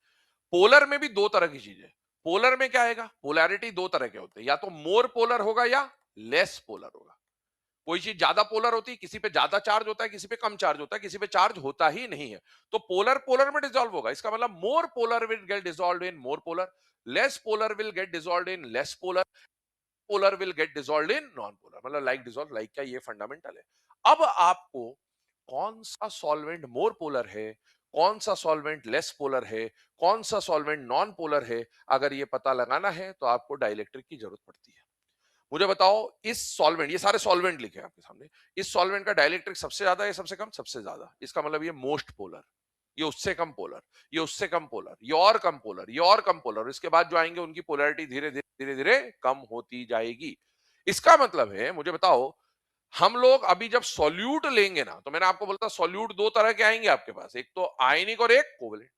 पोलर में भी दो तरह की चीजें। पोलर में क्या आएगा, पोलैरिटी दो तरह के होते हैं, या तो मोर पोलर होगा या लेस पोलर होगा। कोई चीज ज्यादा पोलर होती है, किसी पे ज्यादा चार्ज होता है, किसी पे कम चार्ज होता है, किसी पे चार्ज होता ही नहीं है। तो पोलर पोलर में डिसॉल्व होगा, इसका मतलब more polar will get dissolved in more polar, less polar will get dissolved in less polar, polar will get dissolved in non polar. मतलब लाइक डिसॉल्व लाइक का ये फंडामेंटल है। अब आपको कौन सा सॉल्वेंट मोर पोलर है, कौन सा सॉल्वेंट लेस पोलर है, कौन सा सॉल्वेंट नॉन पोलर है, अगर ये पता लगाना है तो आपको डाइलेक्ट्रिक की जरूरत पड़ती है। मुझे बताओ, इस सॉल्वेंट, ये सारे सॉल्वेंट लिखे हैं आपके सामने, इस सॉल्वेंट का डाइलेक्ट्रिक सबसे ज्यादा है सबसे कम, सबसे ज्यादा। इसका मतलब ये मोस्ट पोलर, ये उससे कम पोलर, ये उससे कम पोलर, ये और कम पोलर, ये और कम पोलर। इसके बाद जो आएंगे उनकी पोलैरिटी धीरे धीरे धीरे धीरे कम होती जाएगी। इसका मतलब है, मुझे बताओ, हम लोग अभी जब सॉल्यूट लेंगे ना, तो मैंने आपको बोलता सॉल्यूट दो तरह के आएंगे आपके पास, एक तो आयनिक और एक कोवलेंट।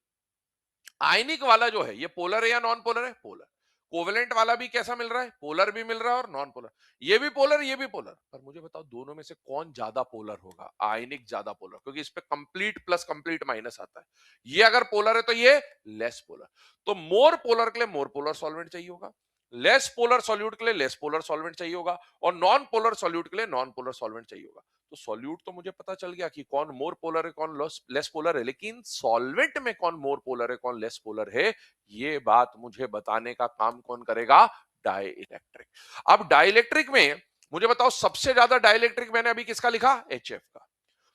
आयनिक वाला जो है ये पोलर है या नॉन पोलर है, पोलर। कोवेलेंट वाला भी कैसा मिल रहा है, पोलर भी मिल रहा है और नॉन पोलर। ये भी पोलर, ये भी पोलर। पर मुझे बताओ दोनों में से कौन ज्यादा पोलर होगा, आयनिक ज्यादा पोलर, क्योंकि इस पे कंप्लीट प्लस कंप्लीट माइनस आता है। ये अगर पोलर है तो ये लेस पोलर। तो मोर पोलर के लिए मोर पोलर सॉल्वेंट चाहिए होगा, लेस पोलर सॉल्यूट के लिए लेस पोलर सॉल्वेंट चाहिए होगा, और नॉन पोलर सॉल्यूट के लिए नॉन पोलर सॉल्वेंट चाहिए होगा। तो सॉल्यूट तो मुझे पता चल गया कि कौन मोर पोलर है कौन लेस पोलर है, लेकिन सॉल्वेंट में कौन मोर पोलर है कौन लेस पोलर है, ये बात मुझे बताने का काम कौन करेगा, डाइलेक्ट्रिक। अब डाइलेक्ट्रिक में मुझे बताओ सबसे ज्यादा डाइलेक्ट्रिक मैंने अभी किसका लिखा, HF का।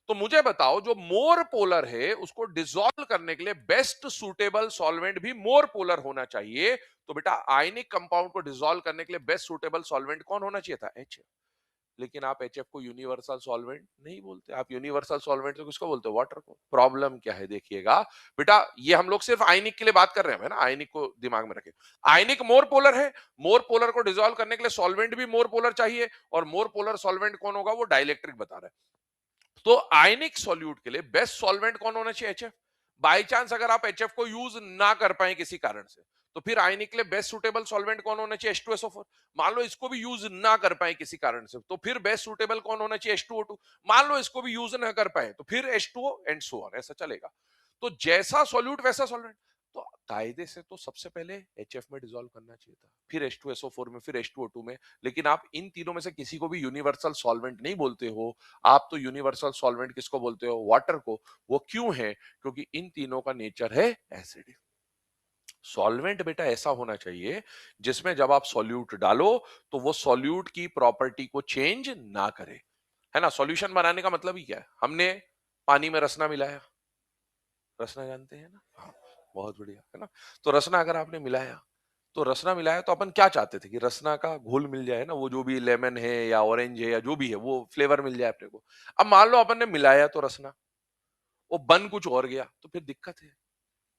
तो मुझे बताओ जो मोर पोलर है उसको डिसॉल्व करने के लिए बेस्ट सुटेबल सॉल्वेंट भी मोर पोलर होना चाहिए। तो बेटा आयनिक कंपाउंड को डिसॉल्व करने के लिए बेस्ट सुटेबल सॉल्वेंट कौन होना चाहिए था, HF। लेकिन आप HF को यूनिवर्सल सॉल्वेंट नहीं बोलते, आप यूनिवर्सल सॉल्वेंट तो किसको बोलते हो, वाटर को। प्रॉब्लम क्या है देखिएगा बेटा, ये हम लोग सिर्फ आयनिक के लिए बात कर रहे हैं, है ना। आयनिक को दिमाग में रखें। आयनिक मोर पोलर है, मोर पोलर को डिसॉल्व करने के लिए सॉल्वेंट भी मोर पोलर चाहिए, और मोर पोलर सॉल्वेंट कौन होगा, वो डाइलेक्ट्रिक बता रहा है। तो आयनिक सॉल्यूट के लिए बेस्ट सॉल्वेंट कौन होना चाहिए, HF। बाई चांस अगर आप HF को यूज ना कर पाए किसी कारण से, तो फिर आयनिक के लिए बेस्ट सुटेबल सॉल्वेंट कौन होना चाहिए, H2SO4। मान लो इसको भी यूज ना कर पाए किसी कारण से, तो फिर बेस्ट सुटेबल कौन होना चाहिए, H2O2। मान लो इसको भी यूज ना कर पाए तो फिर H2O एंड सो ऑन, ऐसा चलेगा। तो जैसा सॉल्यूट वैसा सॉल्वेंट। तो कायदे से तो सबसे पहले HF में डिसॉल्व करना चाहिए था, फिर H2SO4 में, फिर H2O2 में, लेकिन आप इन तीनों में से किसी को भी यूनिवर्सल सॉल्वेंट नहीं बोलते हो। आप तो यूनिवर्सल सॉल्वेंट किसको बोलते हो? वाटर को। वो क्यों है? क्योंकि इन तीनों का नेचर है एसिडिक। सॉल्वेंट बेटा ऐसा होना चाहिए जिसमें जब आप सॉल्यूट डालो तो वो सॉल्यूट की प्रॉपर्टी को चेंज ना करे, है ना। सॉल्यूशन बनाने का मतलब ही क्या है? हमने पानी में रसना मिलाया, रसना जानते हैं ना? हाँ, बहुत बढ़िया, है ना। तो रसना अगर आपने मिलाया, तो रसना मिलाया तो अपन क्या चाहते थे कि रसना का घोल मिल जाए ना, वो जो भी लेमन है या ऑरेंज है या जो भी है वो फ्लेवर मिल जाए अपने को। अब मान लो अपन ने मिलाया तो रसना, वो बन कुछ और गया तो फिर दिक्कत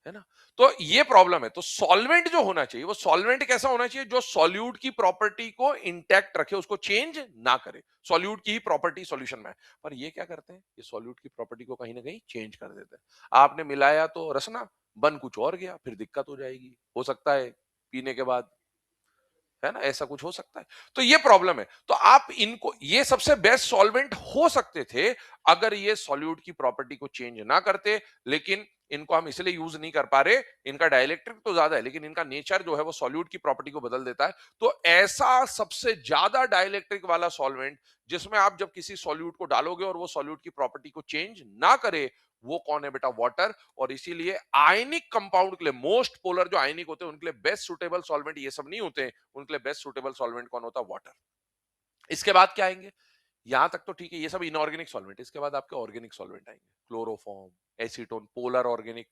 है ना। तो ये प्रॉब्लम है। तो सॉल्वेंट जो होना चाहिए वो सॉल्वेंट कैसा होना चाहिए? जो सॉल्यूट की प्रॉपर्टी को इंटैक्ट रखे, उसको चेंज ना करे। सॉल्यूट की ही प्रॉपर्टी सॉल्यूशन में है, पर ये क्या करते हैं? ये सॉल्यूट की प्रॉपर्टी को कहीं ना कहीं चेंज कर देते हैं। आपने मिलाया तो रसना, बन कुछ और गया, फिर दिक्कत हो जाएगी, हो सकता है पीने के बाद, है ना, ऐसा कुछ हो सकता है। तो ये प्रॉब्लम है। तो आप इनको, ये सबसे बेस्ट सॉल्वेंट हो सकते थे अगर ये सॉल्यूट की प्रॉपर्टी को चेंज ना करते, लेकिन इनको हम इसलिए यूज नहीं कर पा रहे, इनका डाइलेक्ट्रिक तो ज्यादा है लेकिन इनका नेचर जो है वो सॉल्यूट की प्रॉपर्टी को बदल देता है। तो ऐसा सबसे ज्यादा डाइलेक्ट्रिक वाला सॉल्वेंट जिसमें आप जब किसी सॉल्यूट को डालोगे और वो सॉल्यूट की प्रॉपर्टी को चेंज ना करे, वो कौन है बेटा? वाटर। और इसीलिए आयनिक कंपाउंड के लिए, मोस्ट पोलर जो आयनिक होते हैं उनके लिए बेस्ट सुटेबल सॉल्वेंट ये सब नहीं होते, उनके लिए बेस्ट सुटेबल सॉल्वेंट कौन होता है? वाटर। इसके बाद क्या आएंगे? यहां तक तो ठीक है, ये सब इनऑर्गेनिक सॉल्वेंट। इसके बाद आपके ऑर्गेनिक सॉल्वेंट आएंगे, chloroform, acetone, polar organic,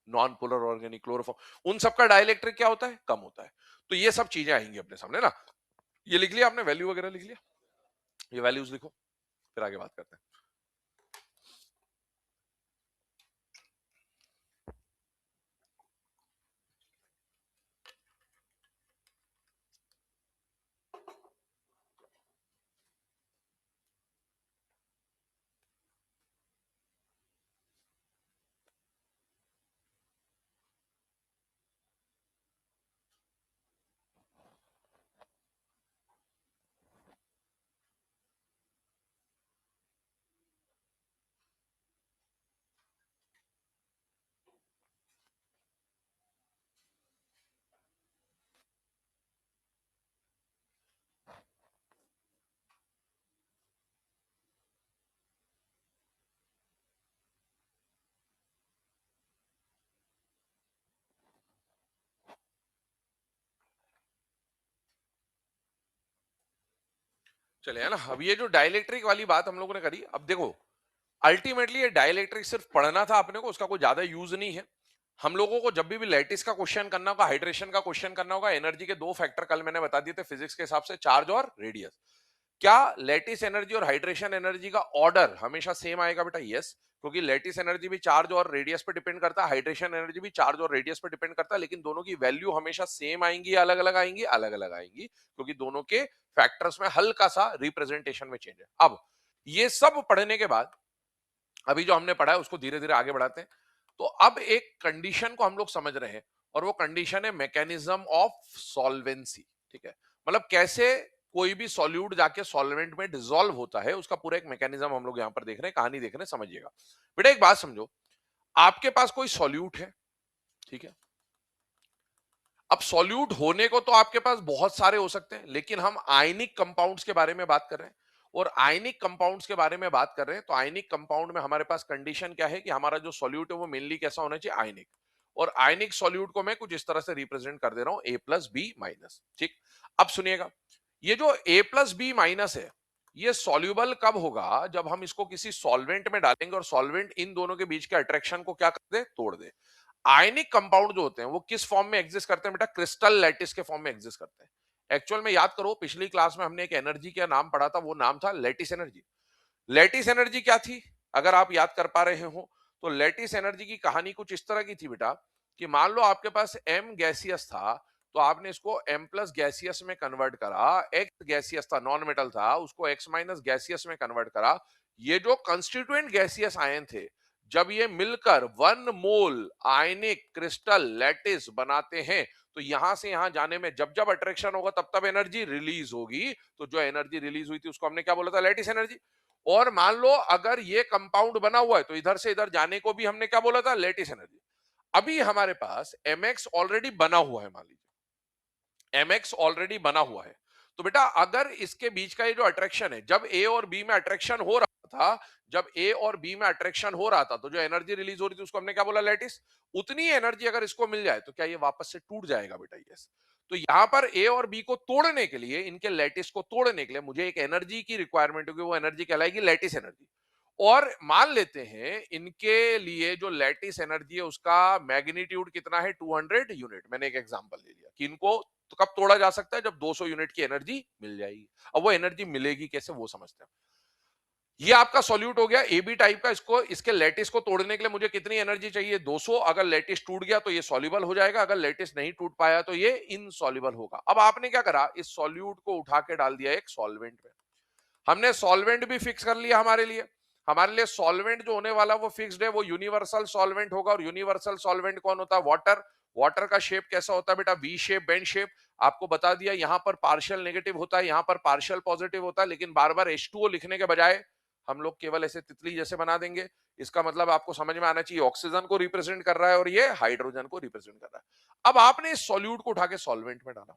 non polar organic, chloroform. उन सबका डाइलेक्ट्रिक क्या होता है? कम होता है। तो ये सब चीजें आएंगी अपने सामने ना। ये लिख लिया आपने? वैल्यू वगैरह लिख लिया? ये वैल्यूज लिखो, फिर आगे बात करते हैं। चले, है ना। अब ये जो डाइलेक्ट्रिक वाली बात हम लोगों ने करी, अब देखो अल्टीमेटली ये डाइलेक्ट्रिक सिर्फ पढ़ना था अपने को, उसका कोई ज्यादा यूज नहीं है। हम लोगों को जब भी लैटिस का क्वेश्चन करना होगा, हाइड्रेशन का क्वेश्चन करना होगा, एनर्जी के दो फैक्टर कल मैंने बता दिए थे फिजिक्स के हिसाब से, चार्ज और रेडियस। क्या लैटिस एनर्जी और हाइड्रेशन एनर्जी का ऑर्डर हमेशा सेम आएगा बेटा? यस, क्योंकि लैटिस एनर्जी भी चार्ज और रेडियस पे डिपेंड करता है, हाइड्रेशन एनर्जी भी चार्ज और रेडियस पे डिपेंड करता है, लेकिन दोनों की वैल्यू हमेशा सेम आएंगी, अलग अलग आएंगी? अलग अलग आएंगी, क्योंकि दोनों के फैक्टर्स में हल्का सा रिप्रेजेंटेशन में चेंज है। अब ये सब पढ़ने के बाद अभी जो हमने पढ़ा है उसको धीरे धीरे आगे बढ़ाते हैं। तो अब एक कंडीशन को हम लोग समझ रहे हैं, और वो कंडीशन है मैकेनिज्म ऑफ सॉल्वेंसी। ठीक है, मतलब कैसे कोई भी सॉल्यूट जाके सॉल्वेंट में डिसॉल्व होता है, उसका पूरा एक मैकेनिज्म हम लोग यहां पर देख रहे हैं, कहानी देख रहे हैं, समझिएगा। बेटा एक बात समझो, आपके पास कोई सॉल्यूट है, ठीक है। अब सॉल्यूट होने को तो आपके पास बहुत सारे हो सकते हैं, लेकिन हम आयनिक कंपाउंड्स के बारे में बात कर रहे हैं। और आयनिक कंपाउंड्स के बारे में बात कर रहे हैं तो आयनिक कंपाउंड में हमारे पास कंडीशन क्या है कि हमारा जो सॉल्यूट है वो मेनली कैसा होना चाहिए? आयनिक। और आयनिक सॉल्यूट को मैं कुछ इस तरह से रिप्रेजेंट कर दे रहा हूं, ए प्लस बी माइनस। ठीक, अब सुनिएगा, ये जो ए प्लस बी माइनस है, ये सॉल्युबल कब होगा? जब हम इसको किसी सॉल्वेंट में डालेंगे और सॉल्वेंट इन दोनों के बीच के अट्रैक्शन को क्या कर दे? तोड़ दे। आयनिक कंपाउंड जो होते हैं वो किस फॉर्म में एग्जिस्ट करते हैं बेटा? क्रिस्टल लैटिस के फॉर्म में एग्जिस्ट करते हैं। एक्चुअल में याद करो, पिछली क्लास में हमने एक एनर्जी का नाम पढ़ा था, वो नाम था लैटिस एनर्जी। लैटिस एनर्जी क्या थी? अगर आप याद कर पा रहे हो तो लैटिस एनर्जी की कहानी कुछ इस तरह की थी बेटा, कि मान लो आपके पास एम गैसियस था, तो आपने इसको एम प्लस गैसियस में कन्वर्ट करा। एक्स गैसियस था, नॉन मेटल था, उसको एक्स माइनस गैसियस में कन्वर्ट करा। ये जो कंस्टिट्यूएंट गैसियस आयन थे, जब ये मिलकर 1 मोल आयनिक क्रिस्टल लैटिस बनाते हैं, तो यहां से यहां जाने में जब जब अट्रैक्शन होगा तब तब एनर्जी रिलीज होगी। तो जो एनर्जी रिलीज हुई थी उसको हमने क्या बोला था? Lattice energy. और मान लो अगर ये कंपाउंड बना हुआ है तो इधर से इधर जाने को भी हमने क्या बोला था? Lattice energy. अभी हमारे पास mx ऑलरेडी बना हुआ है, मान लीजिए mx ऑलरेडी बना हुआ है, तो बेटा अगर इसके बीच का ये जो अट्रैक्शन है, जब a और b में अट्रैक्शन हो रहा था, जब a और b में अट्रैक्शन हो रहा था, तो जो एनर्जी रिलीज हो रही थी उसको हमने क्या बोला, लैटिस। उतनी एनर्जी अगर इसको मिल जाए तो क्या ये वापस से टूट जाएगा बेटा, यस। तो यहां पर a और b को तोड़ने के लिए, इनके लैटिस को तोड़ने के लिए मुझे एक एनर्जी की रिक्वायरमेंट होगी, वो एनर्जी कहलाएगी लैटिस एनर्जी। और मान लेते हैं इनके लिए जो लैटिस एनर्जी है उसका मैग्नीट्यूड कितना है, 200 यूनिट। मैंने एक एग्जांपल ले लिया कि इनको तो कब तोड़ा जा सकता है, जब 200 यूनिट की एनर्जी मिल जाएगी। अब वो एनर्जी मिलेगी कैसे, वो समझते हैं। ये आपका सॉल्यूट हो गया ए बी टाइप का। इसको, इसके लैटिस को तोड़ने के लिए मुझे कितनी एनर्जी चाहिए, 200। अगर लैटिस टूट गया तो ये सॉल्युबल हो जाएगा, अगर लैटिस नहीं टूट पाया तो ये इनसॉल्युबल होगा। अब आपने क्या करा, इस सॉल्यूट को उठा के डाल दिया एक सॉल्वेंट में। हमने सॉल्वेंट भी फिक्स कर लिया हमारे लिए। हमारे लिए सॉल्वेंट जो होने वाला वो फिक्स्ड है, वो यूनिवर्सल सॉल्वेंट होगा। और यूनिवर्सल सॉल्वेंट कौन होता है, वाटर। वाटर का शेप कैसा होता है बेटा, वी शेप, बेंड शेप। आपको बता दिया, यहां पर पार्शियल नेगेटिव होता है, यहां पर पार्शियल पॉजिटिव होता है। लेकिन बार बार H2O लिखने के बजाय हम लोग केवल ऐसे तितली जैसे बना देंगे। इसका मतलब आपको समझ में आना चाहिए, ऑक्सीजन को रिप्रेजेंट कर रहा है और ये हाइड्रोजन को रिप्रेजेंट कर रहा है। अब आपने इस सॉल्यूट को उठा के सॉल्वेंट में डाला।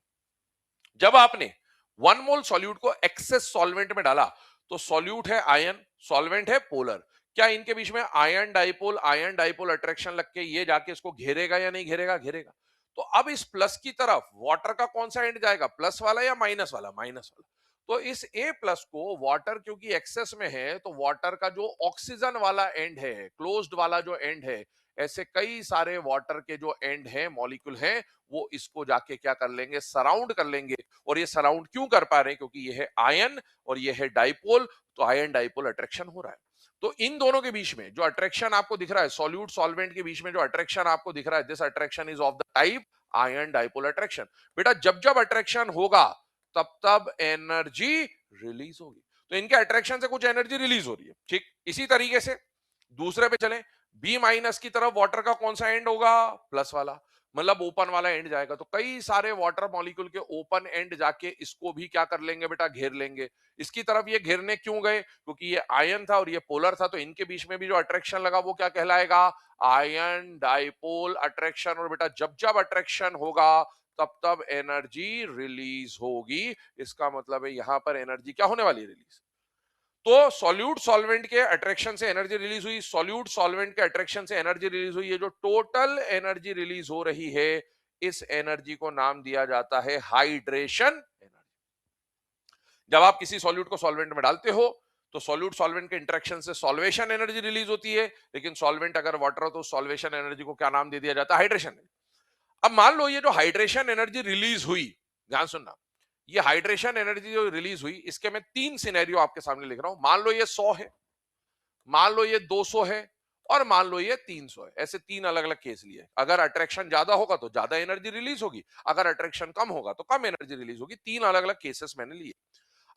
जब आपने 1 मोल सॉल्यूट को एक्सेस सॉल्वेंट में डाला, तो सॉल्यूट है आयन, सॉल्वेंट है पोलर। क्या इनके बीच में आयन डाइपोल अट्रैक्शन लग के ये जाके इसको घेरेगा या नहीं घेरेगा, घेरेगा। तो अब इस प्लस की तरफ वाटर का कौन सा एंड जाएगा, प्लस वाला या माइनस वाला, माइनस वाला। तो इस ए प्लस को वाटर क्योंकि एक्सेस में है, तो वाटर का जो ऑक्सीजन वाला एंड है, क्लोज्ड वाला जो एंड है, ऐसे कई सारे वाटर के जो एंड है, मॉलिक्यूल हैं, वो इसको जाके क्या कर लेंगे, सराउंड कर लेंगे। और ये सराउंड क्यों कर पा रहे हैं, क्योंकि ये है आयन और ये है डाइपोल। तो आयन डाइपोल अट्रैक्शन हो रहा है। तो इन दोनों के बीच में जो अट्रैक्शन आपको दिख रहा है, सॉल्यूट सॉल्वेंट के बीच में जो अट्रैक्शन आपको दिख रहा है, this attraction is of the type ion dipole attraction. बेटा जब जब अट्रैक्शन होगा तब तब एनर्जी रिलीज होगी। तो इनके अट्रैक्शन से कुछ एनर्जी रिलीज हो रही है, ठीक। इसी तरीके से दूसरे पे चलें, बी माइनस की तरफ वाटर का कौन सा एंड होगा, प्लस वाला, मतलब ओपन वाला एंड जाएगा। तो कई सारे वाटर मॉलिक्यूल के ओपन एंड जाके इसको भी क्या कर लेंगे बेटा, घेर लेंगे। इसकी तरफ ये घेरने क्यों गए, क्योंकि ये आयन था और ये पोलर था। तो इनके बीच में भी जो अट्रैक्शन लगा वो क्या कहलाएगा, आयन डाइपोल अट्रैक्शन। और बेटा जब जब अट्रैक्शन होगा तब तब एनर्जी रिलीज होगी। इसका मतलब है यहां पर एनर्जी क्या होने वाली है, रिलीज। तो सॉल्यूट सॉल्वेंट के अट्रैक्शन से एनर्जी रिलीज हुई, सॉल्यूट सॉल्वेंट के अट्रैक्शन से एनर्जी रिलीज हुई। ये जो टोटल एनर्जी रिलीज हो रही है, इस एनर्जी को नाम दिया जाता है हाइड्रेशन एनर्जी। जब आप किसी सॉल्यूट को सॉल्वेंट में डालते हो तो सॉल्यूट सॉल्वेंट के इंटरेक्शन से सॉल्वेशन एनर्जी रिलीज होती है। लेकिन सॉल्वेंट अगर वाटर हो तो सॉल्वेशन एनर्जी को क्या नाम दे दिया जाता है, हाइड्रेशन। अब मान लो ये जो हाइड्रेशन एनर्जी रिलीज हुई, ध्यान सुनना, ये हाइड्रेशन एनर्जी जो रिलीज हुई, इसके मैं 3 सिनेरियो आपके सामने लिख रहा हूं। मान लो ये 100 है, मान लो ये 200 है, और मान लो ये 300 है। ऐसे 3 अलग अलग केस लिए। अगर अट्रैक्शन ज्यादा होगा तो ज्यादा एनर्जी रिलीज होगी, अगर अट्रैक्शन कम होगा तो कम एनर्जी रिलीज होगी। 3 अलग अलग केसेस मैंने लिए।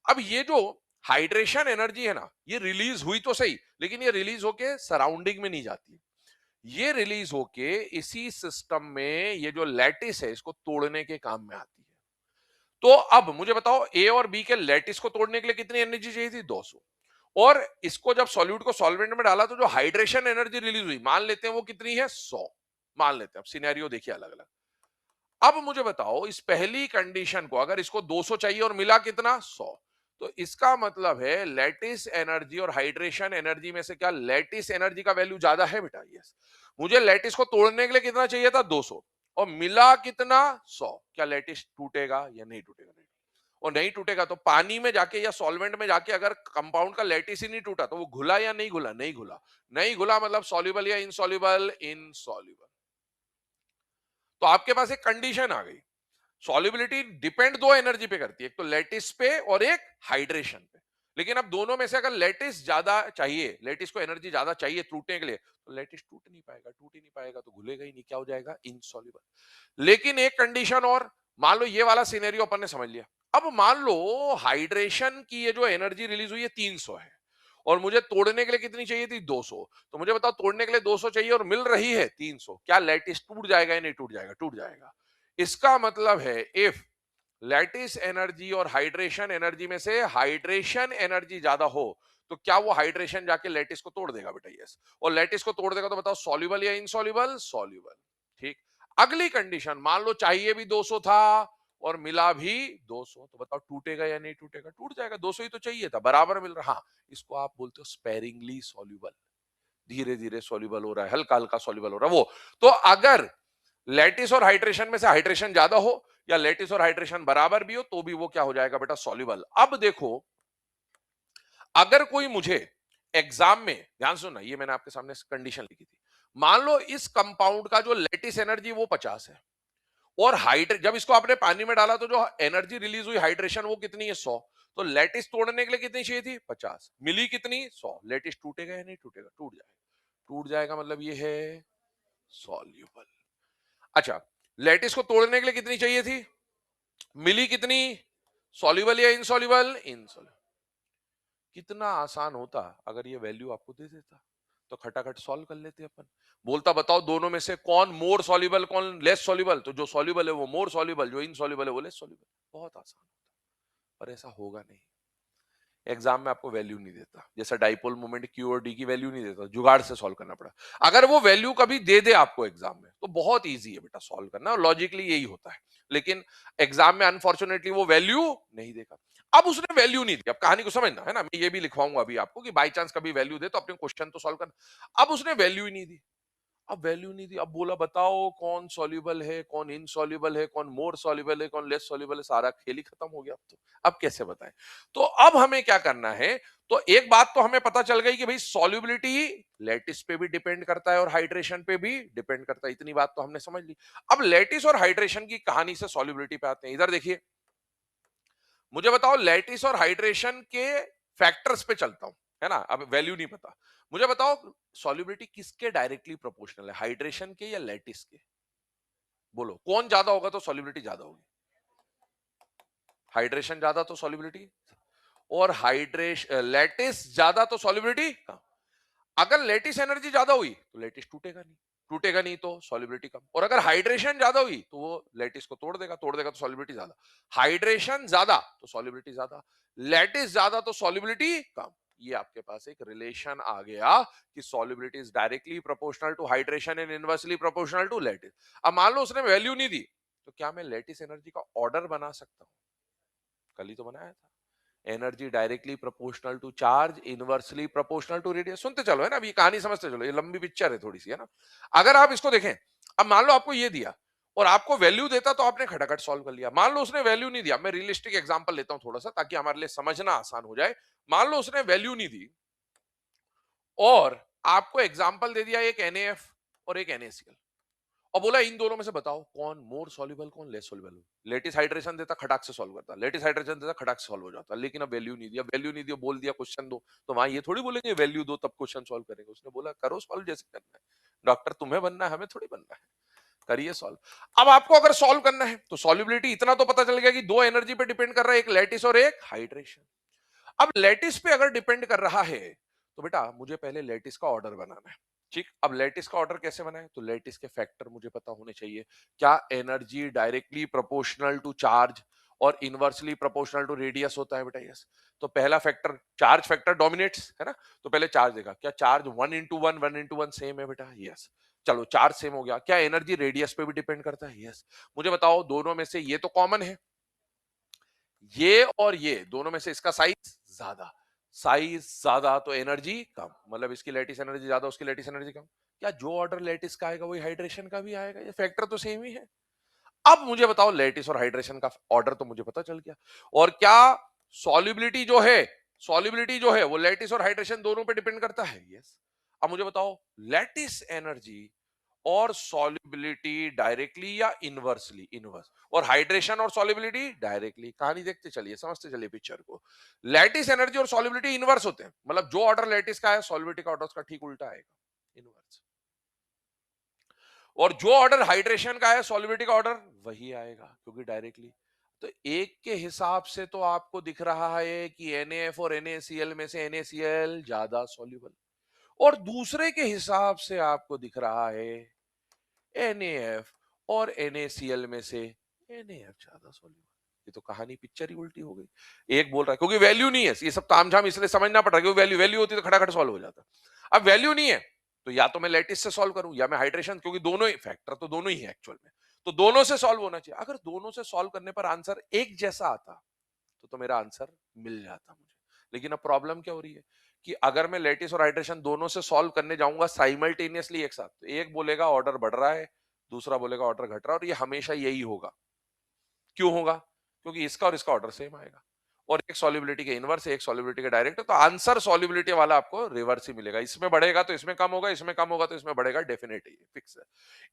अब ये जो हाइड्रेशन एनर्जी है ना, ये रिलीज हुई तो सही, लेकिन ये रिलीज होके सराउंडिंग में नहीं जाती। ये रिलीज होके इसी सिस्टम में ये जो लैटिस है इसको तोड़ने के काम में आती है। तो अब मुझे बताओ, ए और बी के लैटिस को तोड़ने के लिए कितनी एनर्जी चाहिए थी, 200। और इसको जब सॉल्यूट को सॉल्वेंट में डाला तो जो हाइड्रेशन एनर्जी रिलीज हुई, मान लेते हैं वो कितनी है, 100। मान लेते हैं, अब सिनेरियो देखिए अलग अलग। अब मुझे बताओ, इस पहली कंडीशन को अगर इसको 200 चाहिए और मिला कितना, 100, तो इसका मतलब है लैटिस एनर्जी और हाइड्रेशन एनर्जी में से क्या लैटिस एनर्जी का वैल्यू ज्यादा है बेटा, यस। मुझे लैटिस को तोड़ने के लिए कितना चाहिए था, 200, और मिला कितना, 100। क्या लैटिस टूटेगा या नहीं टूटेगा, नहीं। और नहीं टूटेगा तो पानी में जाके या सॉल्वेंट में जाके अगर कंपाउंड का लैटिस ही नहीं टूटा तो वो घुला या नहीं घुला, नहीं घुला। नहीं घुला मतलब सॉल्युबल या इनसॉल्युबल, इनसॉल्युबल। तो आपके पास एक कंडीशन आ गई। सॉल्युबिलिटी डिपेंड दो एनर्जी पे करती है, एक तो लैटिस पे और एक हाइड्रेशन पे। लेकिन अब दोनों में से अगर लैटिस ज्यादा चाहिए, लैटिस को एनर्जी ज्यादा चाहिए टूटने के लिए, तो लैटिस टूट नहीं पाएगा, टूट ही नहीं पाएगा तो घुलेगा ही नहीं, क्या हो जाएगा, इनसॉल्युबल। लेकिन एक कंडीशन और, मान लो ये वाला सिनेरियो अपन ने समझ लिया। अब मान लो हाइड्रेशन की ये जो एनर्जी रिलीज हुई है 300 है, और मुझे तोड़ने के लिए कितनी चाहिए थी, 200। तो मुझे बताओ, तोड़ने के लिए 200 चाहिए और मिल रही है 300, क्या लैटिस टूट जाएगा या नहीं टूट जाएगा, टूट जाएगा। इसका मतलब है इफ लैटिस एनर्जी और हाइड्रेशन एनर्जी में से हाइड्रेशन एनर्जी ज्यादा हो, तो क्या वो हाइड्रेशन जाके लैटिस को तोड़ देगा बेटा, यस। और लैटिस को तोड़ देगा तो बताओ सॉल्युबल या इनसॉल्युबल, सॉल्युबल। ठीक। अगली कंडीशन, मान लो चाहिए भी 200 था और मिला भी 200, तो बताओ टूटेगा या नहीं टूटेगा? टूट जाएगा, 200 ही तो चाहिए था, बराबर मिल रहा। हाँ, इसको आप बोलते हो स्पेरिंगली सॉल्युबल, धीरे धीरे सॉल्युबल हो रहा है, हल्का हल्का सॉल्युबल हो रहा है वो। तो अगर लैटिस और हाइड्रेशन में से हाइड्रेशन ज्यादा हो या लैटिस और हाइड्रेशन बराबर भी हो तो भी वो क्या हो जाएगा बेटा? सॉल्युबल। अब देखो, अगर कोई मुझे एग्जाम में, ध्यान सुनना, ये मैंने आपके सामने कंडीशन लिखी थी, मान लो इस कंपाउंड का जो लैटिस एनर्जी वो 50 है और हाइड्रेट, जब इसको आपने पानी में डाला तो जो एनर्जी रिलीज हुई हाइड्रेशन वो कितनी है? 100। तो लैटिस तोड़ने के लिए कितनी चाहिए थी? 50। मिली कितनी? 100। लैटिस टूटेगा या नहीं टूटेगा? टूट जाएगा। टूट जाएगा मतलब ये है सॉल्युबल। अच्छा, लैटिस को तोड़ने के लिए कितनी चाहिए थी? मिली कितनी? सॉल्युबल या इनसॉल्युबल? इनसॉल्युबल। कितना आसान होता अगर ये वैल्यू आपको दे देता, तो खटाखट सॉल्व कर लेते अपन। बोलता बताओ दोनों में से कौन मोर सॉल्युबल कौन लेस सॉल्युबल, तो जो सॉल्युबल है वो मोर सॉल्युबल, जो इनसॉल्युबल है वो लेस सॉल्युबल। बहुत आसान होता, पर ऐसा होगा नहीं। एग्जाम में आपको वैल्यू नहीं देता, जैसा डाइपोल मोमेंट क्यू और डी की वैल्यू नहीं देता, जुगाड़ से सॉल्व करना पड़ा। अगर वो वैल्यू कभी दे दे आपको एग्जाम में तो बहुत इजी है बेटा सॉल्व करना, लॉजिकली यही होता है। लेकिन एग्जाम में अनफॉर्चुनेटली वो वैल्यू नहीं देगा। अब उसने वैल्यू नहीं दी, अब कहानी को समझना है ना, मैं ये भी लिखवाऊंगा अभी आपको कि बाई चांस कभी वैल्यू दे तो अपने क्वेश्चन तो सॉल्व करना। अब उसने वैल्यू ही नहीं दी, अब वैल्यू नहीं दी, अब बोला बताओ कौन सॉल्युबल है, कौन इनसॉल्युबल है, कौन मोर सॉल्युबल है, कौन लेस सॉल्युबल है, सारा खेल ही खत्म हो गया। अब तो अब कैसे बताएं? तो अब हमें क्या करना है? तो एक बात तो हमें पता चल गई कि भाई सॉल्युबिलिटी लैटिस पे भी डिपेंड करता है और हाइड्रेशन पे भी डिपेंड करता है, इतनी बात तो हमने समझ ली। अब लैटिस और हाइड्रेशन की कहानी से सॉल्युबिलिटी पे आते हैं। इधर देखिए, मुझे बताओ लैटिस और हाइड्रेशन के फैक्टर्स पे चलता हूं, है ना, अब वैल्यू नहीं पता। मुझे बताओ सॉल्युबिलिटी किसके डायरेक्टली प्रोपोर्शनल है, हाइड्रेशन के या लैटिस के? बोलो कौन ज्यादा होगा तो सॉल्युबिलिटी ज्यादा होगी? हाइड्रेशन ज्यादा तो सॉल्युबिलिटी, और हाइड्रेशन लैटिस ज्यादा तो सॉल्युबिलिटी कम। अगर लेटिस एनर्जी ज्यादा हुई तो लेटिस टूटेगा नहीं, टूटेगा नहीं तो सॉल्युबिलिटी कम। और अगर हाइड्रेशन ज्यादा हुई तो वो लेटिस को तोड़ देगा, तोड़ देगा तो सॉल्युबिलिटी ज्यादा। हाइड्रेशन ज्यादा तो सॉल्युबिलिटी ज्यादा, लेटिस ज्यादा तो सॉल्युबिलिटी कम। ये आपके पास एक रिलेशन आ गया कि solubility is directly proportional to hydration and inversely proportional to lattice. अब मान लो उसने वैल्यू नहीं दी, तो क्या मैं लेटिस एनर्जी का ऑर्डर बना सकता हूं? कल ही तो बनाया था, energy directly proportional to charge, inversely proportional to radius. सुनते चलो, है ना, अभी कहानी समझते चलो, ये लंबी पिक्चर है थोड़ी सी, है ना। अगर आप इसको देखें, अब मान लो आपको ये दिया और आपको वैल्यू देता तो आपने खटाखट सॉल्व कर लिया। मान लो उसने वैल्यू नहीं दिया, मैं रियलिस्टिक एग्जांपल लेता हूं थोड़ा सा ताकि हमारे लिए समझना आसान हो जाए। मान लो उसने वैल्यू नहीं दी और आपको एग्जांपल दे दिया एक NaF और एक NaCl, और बोला इन दोनों में से बताओ कौन मोर सॉल्युबल कौन लेस सॉल्युबल। लेटिस हाइड्रेशन देता, खटाक से सॉल्व करता, लेटिस हाइड्रेशन देता, खटाक से सॉल्व हो जाता। लेकिन अब वैल्यू नहीं दिया, वैल्यू नहीं दिया, बोल दिया क्वेश्चन दो, तो वहां ये थोड़ी बोलेंगे वैल्यू दो तब क्वेश्चन सॉल्व करेंगे। उसने बोला करो सॉल्व जैसे करना है, डॉक्टर तुम्हें बनना है, हमें थोड़ी बनना है, करिए सॉल्व। अब आपको अगर सॉल्व करना है तो सॉल्युबिलिटी इतना तो पता चल गया कि दो एनर्जी पे डिपेंड कर रहा है, एक लेटिस और एक हाइड्रेशन। अब लेटिस पे अगर डिपेंड कर रहा है तो बेटा मुझे पहले लेटिस का ऑर्डर बनाना है। ठीक, अब लेटिस का ऑर्डर कैसे बनाए? तो लेटिस के फैक्टर मुझे पता होने चाहिए। क्या energy directly proportional to charge और इनवर्सली प्रोपोर्शनल टू रेडियस होता है बेटा? यस। तो पहला फैक्टर चार्ज फैक्टर डोमिनेट्स, है ना, तो पहले चार्ज देखा, क्या चार्ज 1 into 1 सेम है बेटा? यस। चलो चार्ज सेम हो गया, क्या एनर्जी रेडियस पे भी डिपेंड करता है? यस। मुझे बताओ दोनों में से ये तो कॉमन है, ये और ये दोनों में से इसका साइज ज्यादा, साइज ज्यादा तो एनर्जी कम, मतलब इसकी लैटिस एनर्जी ज्यादा उसकी लैटिस एनर्जी कम। क्या जो ऑर्डर लैटिस का आएगा वही हाइड्रेशन का भी आएगा? ये फैक्टर तो सेम ही है। अब मुझे बताओ लैटिस और हाइड्रेशन का ऑर्डर तो मुझे पता चल गया, और क्या सॉल्युबिलिटी जो है, सॉल्युबिलिटी जो है वो लैटिस और हाइड्रेशन दोनों पे डिपेंड करता है? यस। अब मुझे बताओ लैटिस एनर्जी और सॉल्युबिलिटी डायरेक्टली या इनवर्सली? इनवर्स। और हाइड्रेशन और सॉल्युबिलिटी डायरेक्टली। कहानी देखते चलिए, समझते चलिए पिक्चर को। लैटिस एनर्जी और सॉल्युबिलिटी इनवर्स होते हैं, मतलब जो ऑर्डर लैटिस का है सॉल्युबिलिटी का ऑर्डर उसका ठीक उल्टा आएगा, इनवर्स। और जो ऑर्डर हाइड्रेशन का है सॉल्युबिलिटी का ऑर्डर वही आएगा, क्योंकि डायरेक्टली। तो एक के हिसाब से तो आपको दिख रहा है कि NaF और NaCl में से NaCl ज्यादा सॉल्युबल, और दूसरे के हिसाब से आपको दिख रहा है NaF और NaCl में से NaF ज्यादा सॉल्युबल। ये तो कहानी पिक्चर ही उल्टी हो गई। एक बोल रहा है क्योंकि वैल्यू नहीं है, ये सब तामझाम इसलिए समझना पड़ रहा है, क्योंकि वैल्यू वैल्यू होती तो खटाखट सॉल्व हो जाता। अब वैल्यू नहीं है तो या तो मैं लैटिस से सॉल्व करूं या मैं हाइड्रेशन, क्योंकि दोनों ही फैक्टर तो दोनों ही है एक्चुअल में, तो दोनों से सॉल्व होना चाहिए। अगर दोनों से सॉल्व करने पर आंसर एक जैसा आता तो मेरा आंसर मिल जाता मुझे। लेकिन अब प्रॉब्लम क्या हो रही है कि अगर मैं लैटिस और हाइड्रेशन दोनों से सॉल्व करने जाऊंगा साइमल्टेनियसली एक साथ, तो एक बोलेगा ऑर्डर बढ़ रहा है, दूसरा बोलेगा ऑर्डर घट रहा है, और ये हमेशा यही होगा। क्यों होगा? क्योंकि इसका और इसका ऑर्डर सेम आएगा, और एक सॉल्युबिलिटी के इनवर्स है, एक सॉल्युबिलिटी के डायरेक्ट है, तो आंसर सॉल्युबिलिटी वाला आपको रिवर्स ही मिलेगा। इसमें बढ़ेगा तो इसमें कम होगा, इसमें कम होगा तो इसमें बढ़ेगा, डेफिनेट है, फिक्स है।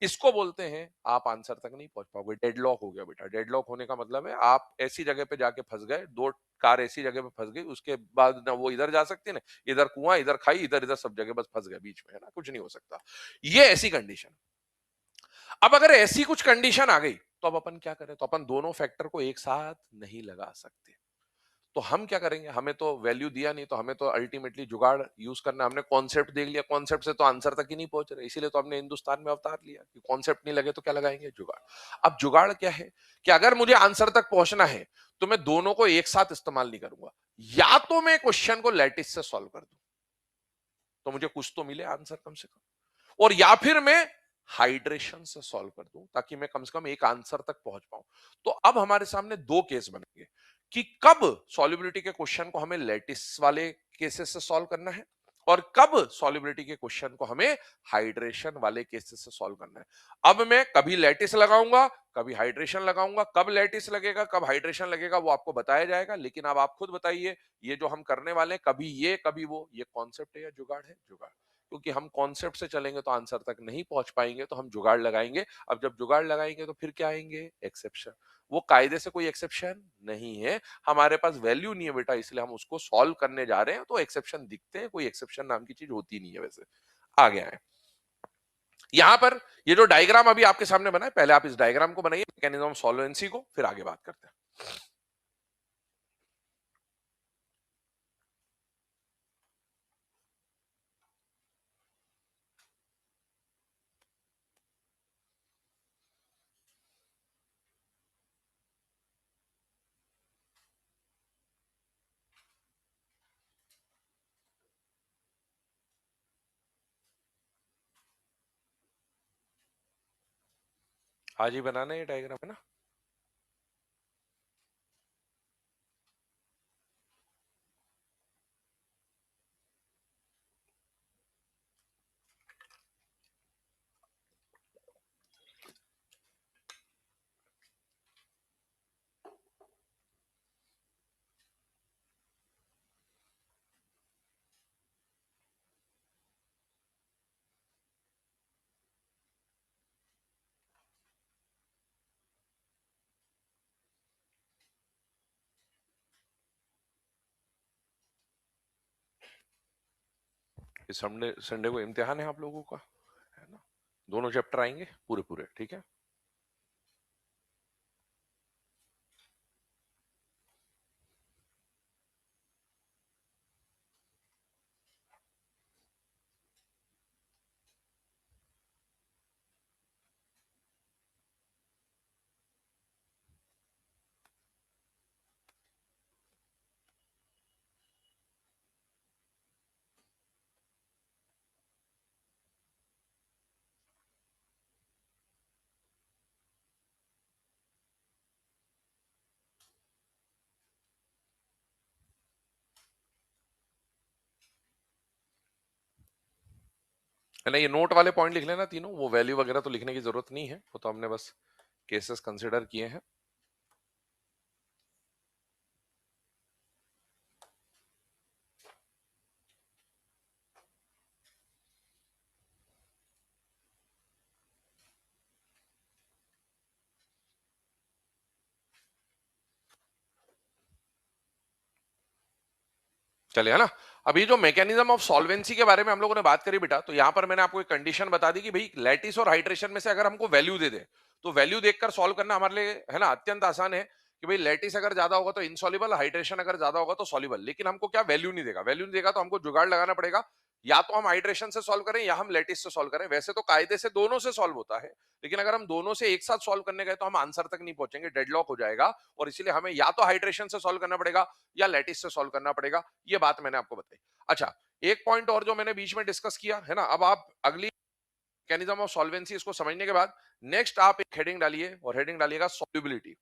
इसको बोलते हैं आप आंसर तक नहीं पहुंच पाओगे, डेडलॉक हो गया बेटा। डेडलॉक होने का मतलब है आप ऐसी जगह पे जाके फंस गए, दो कार ऐसी जगह पे फंस गई, उसके बाद ना वो इधर जा सकती है ना इधर, कुआं इधर खाई, इधर इधर सब जगह बस फंस गए बीच में, है ना, कुछ नहीं हो सकता। ये ऐसी कंडीशन। अब अगर ऐसी कुछ कंडीशन आ गई तो अब अपन क्या करें? तो अपन दोनों फैक्टर को एक साथ नहीं लगा सकते। तो हम क्या करेंगे? हमें तो वैल्यू दिया नहीं, तो हमें तो अल्टीमेटली जुगाड़ यूज करना। हमने कॉन्सेप्ट देख लिया, कॉन्सेप्ट से तो आंसर तक ही नहीं पहुंच रहे, इसीलिए तो हमने हिंदुस्तान में अवतार लिया कि कॉन्सेप्ट नहीं लगे तो क्या लगाएंगे? जुगाड़। अब जुगाड़ क्या है कि अगर मुझे आंसर तक पहुंचना है तो मैं दोनों को एक साथ इस्तेमाल नहीं करूंगा। या तो मैं क्वेश्चन को लैटिस से सॉल्व कर दूं तो मुझे कुछ तो मिले आंसर कम से कम, और या फिर मैं हाइड्रेशन से सॉल्व कर दूं ताकि मैं कम से कम एक आंसर तक पहुंच पाऊं। तो अब हमारे सामने दो केस बनेंगे कि कब सॉल्युबिलिटी के क्वेश्चन को हमें लैटिस वाले केसेस से सॉल्व करना है और कब सॉल्युबिलिटी के क्वेश्चन को हमें हाइड्रेशन वाले केसेस से सॉल्व करना है। अब मैं कभी लैटिस लगाऊंगा, कभी हाइड्रेशन लगाऊंगा। कब लैटिस लगेगा, कब हाइड्रेशन लगेगा, वो आपको बताया जाएगा। लेकिन अब आप खुद बताइए, ये जो हम करने वाले हैं, कभी ये कभी वो, ये कॉन्सेप्ट है या जुगाड़ है? जुगाड़। क्योंकि हम कॉन्सेप्ट से चलेंगे तो आंसर तक नहीं पहुंच पाएंगे, तो हम जुगाड़ लगाएंगे। अब जब जुगाड़ लगाएंगे तो फिर क्या आएंगे? एक्सेप्शन। वो कायदे से कोई एक्सेप्शन नहीं है, हमारे पास वैल्यू नहीं है बेटा, इसलिए हम उसको सॉल्व करने जा रहे हैं, तो एक्सेप्शन दिखते हैं। कोई एक्सेप्शन नाम की चीज होती नहीं है वैसे। आ गया है यहां पर ये जो डायग्राम अभी आपके सामने बना है, पहले आप इस डायग्राम को बनाइए, मैकेनिज्म ऑफ सॉल्वेंसी को, फिर आगे बात करते हैं। आज ही बनाना है ये डायग्राम, है ना? इस संडे संडे को इम्तिहान है आप लोगों का, है ना? दोनों चैप्टर आएंगे पूरे पूरे, ठीक है? है ना? ये नोट वाले पॉइंट लिख लेना तीनों, वो वैल्यू वगैरह तो लिखने की जरूरत नहीं है, वो तो हमने बस केसेस कंसिडर किए हैं। चले, है ना? अभी जो मैकेनिज्म ऑफ सॉल्वेंसी के बारे में हम लोगों ने बात करी बेटा, तो यहां पर मैंने आपको एक कंडीशन बता दी कि भाई लैटिस और हाइड्रेशन में से अगर हमको वैल्यू दे दे तो वैल्यू देखकर सॉल्व करना हमारे लिए, है ना, अत्यंत आसान है। कि भाई लैटिस अगर ज्यादा होगा तो इनसॉल्युबल, हाइड्रेशन अगर ज्यादा होगा तो सॉल्युबल। लेकिन हमको क्या वैल्यू नहीं देगा, वैल्यू नहीं देगा तो हमको जुगाड़ लगाना पड़ेगा। या तो हम हाइड्रेशन से सॉल्व करें या हम लैटिस से सॉल्व करें। वैसे तो कायदे से दोनों से सॉल्व होता है, लेकिन अगर हम दोनों से एक साथ सॉल्व करने गए तो हम आंसर तक नहीं पहुंचेंगे, डेडलॉक हो जाएगा। और इसीलिए हमें या तो हाइड्रेशन से सॉल्व करना पड़ेगा या लैटिस से सॉल्व करना पड़ेगा। ये बात मैंने आपको बताई। अच्छा, एक पॉइंट और जो मैंने बीच में डिस्कस किया है ना, अब आप अगली मैकेनिज्म ऑफ सॉल्वेंसी इसको समझने के बाद नेक्स्ट आप एक हेडिंग डालिए और हेडिंग डालिएगा सॉल्युबिलिटी।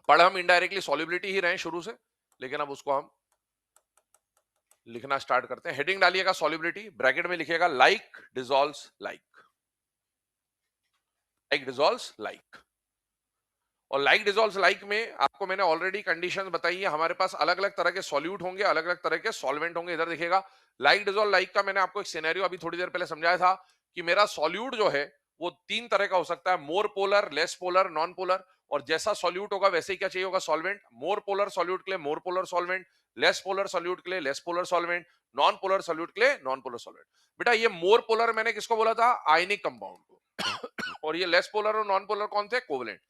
पढ़ हम इनडायरेक्टली सॉल्युबिलिटी ही रहे शुरू से, लेकिन अब उसको हम लिखना स्टार्ट करते हैं। हेडिंग डालिएगा सॉल्युबिलिटी, ब्रैकेट में लिखिएगा like dissolves like, like dissolves like. और लाइक डिसॉल्व्स लाइक में आपको मैंने ऑलरेडी कंडीशंस बताई है। हमारे पास अलग अलग तरह के सॉल्यूट होंगे, अलग अलग तरह के सॉल्वेंट होंगे। इधर देखिएगा लाइक डिसॉल्व लाइक का मैंने आपको एक सिनेरियो अभी थोड़ी देर पहले समझाया था कि मेरा सॉल्यूट जो है वो तीन तरह का हो सकता है, more polar, less polar, non polar. और जैसा सॉल्यूट होगा वैसे ही क्या चाहिए होगा, सॉल्वेंट। मोर पोलर सॉल्यूट के लिए more polar solvent, less polar solute के लिए less polar solvent, non polar solute के लिए नॉन पोलर सॉल्वेंट। बेटा ये मोर पोलर मैंने किसको बोला था, आयनिक कंपाउंड को। और ये लेस पोलर और नॉन पोलर कौन थे, कोवलेंट।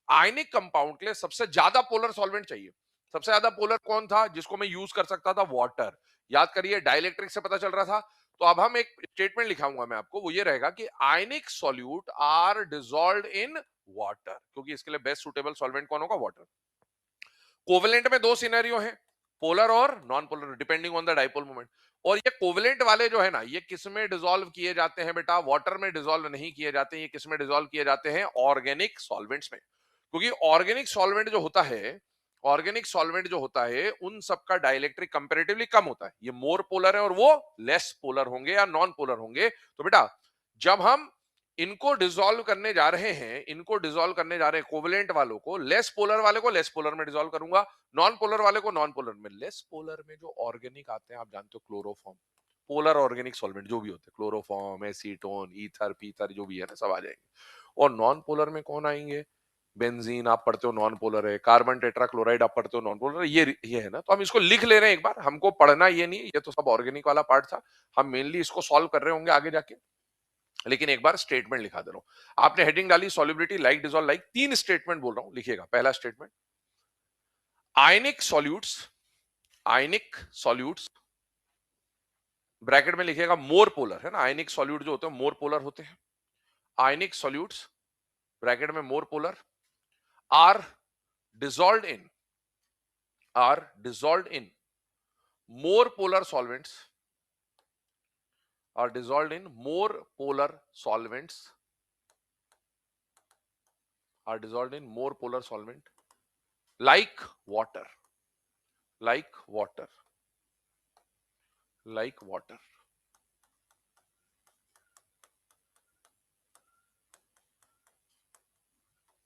आयनिक कंपाउंड के लिए सबसे ज्यादा पोलर सॉल्वेंट चाहिए। सबसे ज्यादा पोलर कौन था जिसको मैं यूज कर सकता था, वाटर। याद करिए डाइलेक्ट्रिक से पता चल रहा था। तो अब हम एक स्टेटमेंट लिखाऊंगा मैं आपको, वो ये रहेगा कि ionic solute are dissolved in water, क्योंकि इसके लिए बेस्ट सुटेबल सॉल्वेंट कौन होगा, वाटर। कोवेलेंट में दो सिनेरियो हैं, पोलर और non polar, depending on the dipole moment. और ये कोवेलेंट वाले जो है ना, ये किस में डिसॉल्व किए जाते हैं बेटा, वाटर में डिसॉल्व नहीं किए जाते। ये किस में डिसॉल्व किए जाते हैं, ऑर्गेनिक सॉल्वेंट्स में। क्योंकि ऑर्गेनिक सॉल्वेंट जो होता है, ऑर्गेनिक सॉल्वेंट जो होता है उन सबका डाइलेक्ट्रिक कंपैरेटिवली कम होता है। ये मोर पोलर है और वो लेस पोलर होंगे या नॉन पोलर होंगे। तो बेटा जब हम इनको डिसॉल्व करने जा रहे हैं, इनको डिसॉल्व करने जा रहे हैं, कोवेलेंट वालों को, लेस पोलर वाले को लेस पोलर में डिसॉल्व करूंगा, नॉन पोलर वाले को नॉन पोलर में। लेस पोलर में जो ऑर्गेनिक आते हैं आप जानते हो, क्लोरोफॉर्म, पोलर ऑर्गेनिक सॉल्वेंट जो भी होते हैं, क्लोरोफॉर्म, एसीटोन, ईथर, पीथर जो भी है ना, सब आ जाएंगे। और नॉन पोलर में कौन आएंगे, बेंजीन आप पढ़ते हो नॉन पोलर है, कार्बन टेट्राक्लोराइड आप पढ़ते हो नॉन पोलर है, ये है ना। तो हम इसको लिख ले रहे हैं एक बार, हमको पढ़ना ये नहीं, ये तो सब ऑर्गेनिक वाला पार्ट था, हम मेनली इसको सॉल्व कर रहे होंगे आगे जाके। लेकिन एक बार स्टेटमेंट लिखा दे रहा हूं। आपने हेडिंग डाली सॉल्युबिलिटी, लाइक डिसॉल्व लाइक, तीन स्टेटमेंट बोल रहा हूं, लिखिएगा। पहला स्टेटमेंट, आयनिक सॉल्यूट्स, आयनिक सॉल्यूट्स ब्रैकेट में लिखिएगा मोर पोलर, है ना, आयनिक सॉल्यूट जो होते हैं मोर पोलर होते हैं। आयनिक सॉल्यूट्स ब्रैकेट में more polar are dissolved in, are dissolved in more polar solvents, are dissolved in more polar solvents, are dissolved in more polar solvent like water, like water, like water।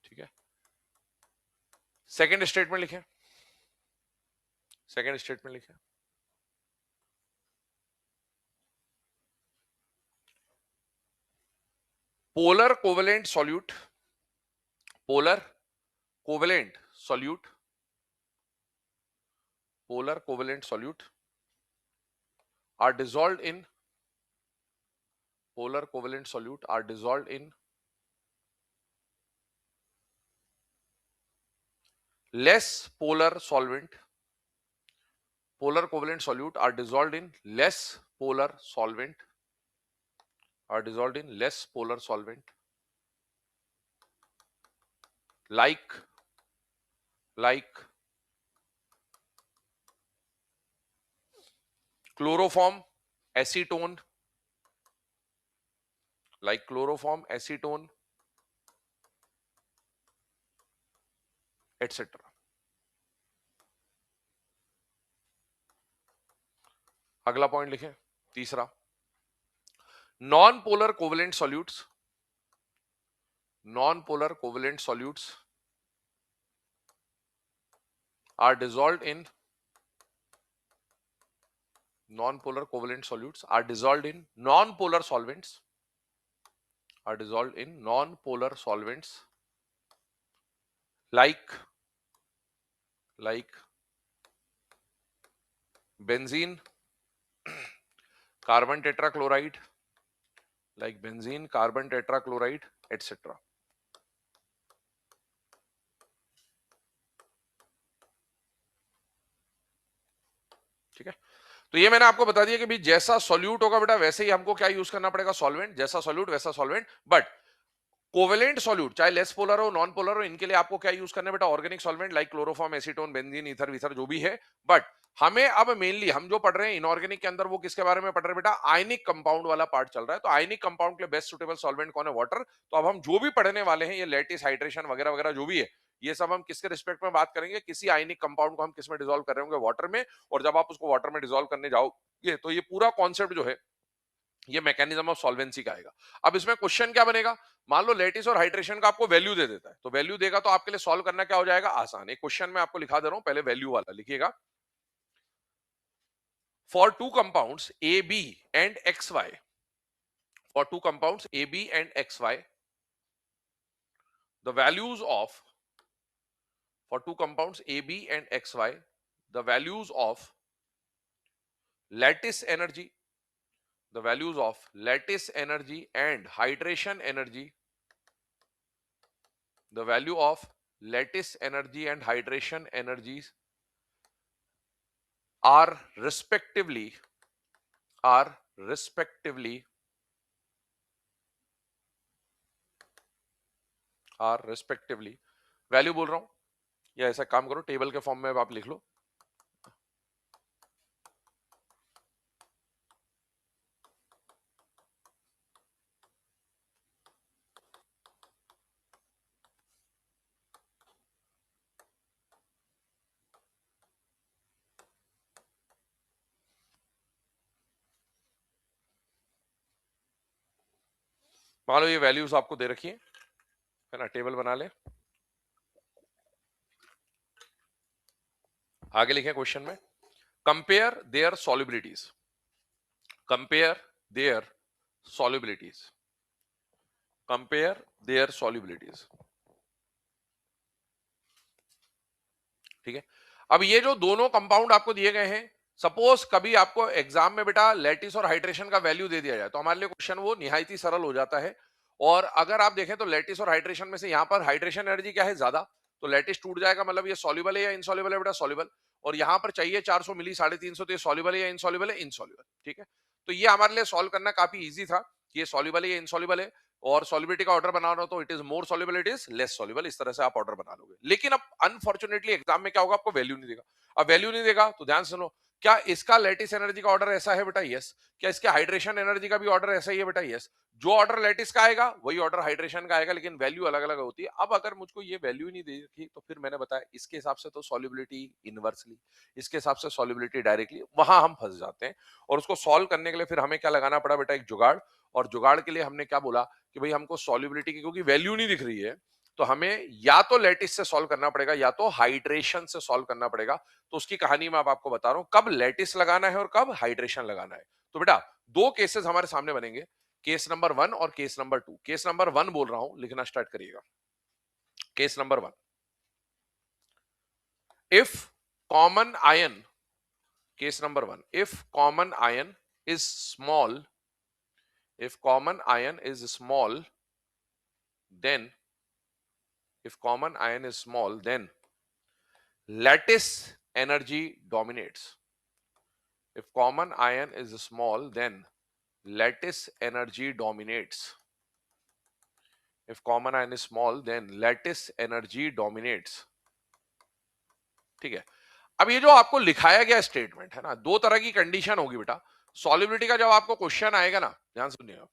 ठीक है, सेकेंड स्टेटमेंट लिखें, सेकेंड स्टेटमेंट लिखें, polar covalent solute, polar covalent solute, polar covalent solute are dissolved in, polar covalent solute are dissolved in less polar solvent, polar covalent solute are dissolved in less polar solvent, are dissolved in less polar solvent like chloroform acetone, like chloroform acetone etc। अगला पॉइंट लिखें, तीसरा, non polar covalent solutes, non polar covalent solutes are dissolved in, non-polar covalent solutes are dissolved in non-polar solvents, are dissolved in non-polar solvents like benzene, carbon tetrachloride, like benzene, carbon tetrachloride etc। ठीक है, तो ये मैंने आपको बता दिया कि भी जैसा सॉल्यूट होगा बेटा वैसे ही हमको क्या यूज करना पड़ेगा, सॉल्वेंट। जैसा सॉल्यूट वैसा सॉल्वेंट। बट कोवेलेंट सॉल्यूट चाहे लेस पोलर हो नॉन पोलर हो, इनके लिए आपको क्या यूज करना है बेटा, organic solvent like chloroform, acetone, benzene, ether weather जो भी है। बट हमें अब मेनली हम जो पढ़ रहे हैं इनऑर्गेनिक के अंदर, वो किसके बारे में पढ़ रहे हैं बेटा, आयनिक कंपाउंड वाला पार्ट चल रहा है। तो आयनिक कंपाउंड के लिए बेस्ट सुटेबल सॉल्वेंट कौन है, वाटर। तो अब हम जो भी पढ़ने वाले हैं, ये लैटिस, हाइड्रेशन वगैरह वगैरह जो भी है, ये सब हम किसके रिस्पेक्ट में बात करेंगे, किसी आयनिक कंपाउंड को हम किस में डिसॉल्व कर रहे होंगे, वाटर में। और जब आप उसको वाटर में डिसॉल्व करने जाओगे तो ये पूरा कॉन्सेप्ट जो है, ये मैकेनिज्म ऑफ सॉल्वेंसी का आएगा। अब इसमें क्वेश्चन क्या बनेगा, मान लो लेटिस और हाइड्रेशन का आपको वैल्यू दे देता है, तो वैल्यू देगा तो आपके लिए सॉल्व करना क्या हो जाएगा, आसान। एक क्वेश्चन में आपको लिखा दे रहा हूं, पहले वैल्यू वाला लिखिएगा। For two compounds A B and X Y, for two compounds A B and X Y, the values of, for two compounds A B and X Y, the values of lattice energy, the values of lattice energy and hydration energy, the value of lattice energy and hydration energies are respectively, are respectively, are respectively, value बोल रहा हूं, या ऐसा काम करो टेबल के फॉर्म में आप लिख लो। मान लो ये वैल्यूज आपको दे रखी है ना, टेबल बना ले। आगे लिखें क्वेश्चन में, compare their solubilities, compare their solubilities, compare their solubilities. ठीक है। अब ये जो दोनों कंपाउंड आपको दिए गए हैं, सपोज कभी आपको एग्जाम में बेटा लैटिस और हाइड्रेशन का वैल्यू दे दिया जाए, तो हमारे लिए क्वेश्चन वो निहायत ही सरल हो जाता है। और अगर आप देखें तो लैटिस और हाइड्रेशन में से यहाँ पर हाइड्रेशन एनर्जी क्या है, ज्यादा, तो लैटिस टूट जाएगा, मतलब ये सॉल्युबल है या इनसॉल्युबल है बेटा, सॉल्युबल। और यहाँ पर चाहिए 400 मिली 350, तो ये सॉल्युबल है या इनसॉल्युबल है, इनसॉल्युबल। ठीक है। तो ये हमारे लिए सॉल्व करना काफी ईजी था कि ये सॉल्युबल है या इनसॉल्युबल है। और सॉल्युबिलिटी का ऑर्डर बना रहा हो तो it is more soluble, it is less soluble, इस तरह से आप ऑर्डर बना लोगे। लेकिन अब अनफॉर्चुनेटली एग्जाम में क्या होगा, आपको वैल्यू नहीं देगा। अब वैल्यू नहीं देगा तो ध्यान से सुनो, क्या इसका लैटिस एनर्जी का ऑर्डर ऐसा है बेटा, यस। क्या इसके हाइड्रेशन एनर्जी का भी ऑर्डर ऐसा ही है बेटा, यस। जो ऑर्डर लैटिस का आएगा वही ऑर्डर हाइड्रेशन का आएगा, लेकिन वैल्यू अलग अलग होती है। अब अगर मुझको ये वैल्यू नहीं दे रखी, तो फिर मैंने बताया इसके हिसाब से तो सॉल्युबिलिटी इनवर्सली, इसके हिसाब से सॉल्युबिलिटी डायरेक्टली, वहां हम फंस जाते हैं। और उसको सॉल्व करने के लिए फिर हमें क्या लगाना पड़ा बेटा, एक जुगाड़। और जुगाड़ के लिए हमने क्या बोला कि भाई हमको सॉल्युबिलिटी की क्योंकि वैल्यू नहीं दिख रही है, तो हमें या तो लैटिस से सॉल्व करना पड़ेगा या तो हाइड्रेशन से सॉल्व करना पड़ेगा। तो उसकी कहानी मैं अब आपको बता रहा हूं, कब लैटिस लगाना है और कब हाइड्रेशन लगाना है। तो बेटा दो केसेस हमारे सामने बनेंगे, केस नंबर 1 और केस नंबर 2। केस नंबर 1 बोल रहा हूं, लिखना स्टार्ट करिएगा। Case number 1, if common ion, case number 1, if common ion is small, if common ion is small, then if common ion is small, then lattice energy dominates. If common ion is small, then lattice energy dominates. If common ion is small, then lattice energy dominates. ठीक है। अब ये जो आपको लिखाया गया स्टेटमेंट है ना, दो तरह की कंडीशन होगी बेटा। सॉल्युबिलिटी का जब आपको क्वेश्चन आएगा ना, ध्यान सुनिएगा,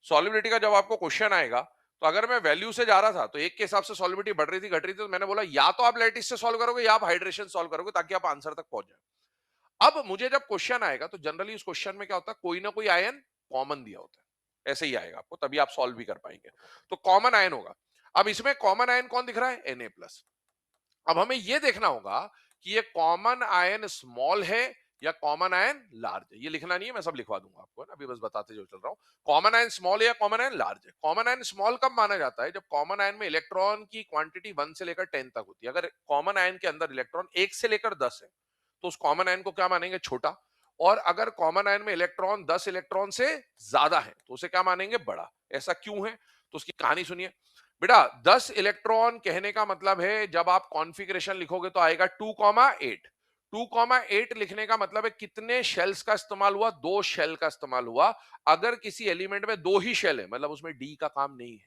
सॉल्युबिलिटी का जब आपको क्वेश्चन आएगा, तो अगर मैं वैल्यू से जा रहा था तो एक के हिसाब से सॉल्युबिलिटी बढ़ रही थी घट रही थी, तो मैंने बोला या तो आप लैटिस से सॉल्व करोगे या आप हाइड्रेशन सॉल्व करोगे, ताकि आप आंसर तक पहुंच जाए। अब मुझे जब क्वेश्चन आएगा तो जनरली उस क्वेश्चन में क्या होता है, कोई ना कोई आयन कॉमन दिया होता है, ऐसे ही आएगा आपको, तभी आप सॉल्व भी कर पाएंगे। तो कॉमन आयन होगा। अब इसमें कॉमन आयन कौन दिख रहा है, Na+। अब हमें यह देखना होगा कि ये कॉमन आयन स्मॉल है या कॉमन आयन लार्ज है। ये लिखना नहीं है, मैं सब लिखवा दूंगा आपको, है ना, अभी बस बताते जो चल रहा हूं। कॉमन आयन स्मॉल है या कॉमन आयन लार्ज है। कॉमन आयन स्मॉल कब माना जाता है, जब कॉमन आयन में इलेक्ट्रॉन की क्वांटिटी 1 से लेकर 10 तक होती है। अगर कॉमन आयन के अंदर इलेक्ट्रॉन 1 से लेकर 10 है, तो उस कॉमन आयन को क्या मानेंगे, छोटा। और अगर कॉमन आयन में इलेक्ट्रॉन 10 इलेक्ट्रॉन से ज्यादा है, तो उसे क्या मानेंगे, बड़ा। ऐसा क्यों है, तो उसकी कहानी सुनिए बेटा। 10 इलेक्ट्रॉन कहने का मतलब है, जब आप कॉन्फ़िगरेशन लिखोगे तो आएगा 2,8। 2,8 लिखने का मतलब है कितने शेल्स का इस्तेमाल हुआ, 2 शेल का इस्तेमाल हुआ। अगर किसी एलिमेंट में 2 ही शेल है, मतलब उसमें डी का काम नहीं है।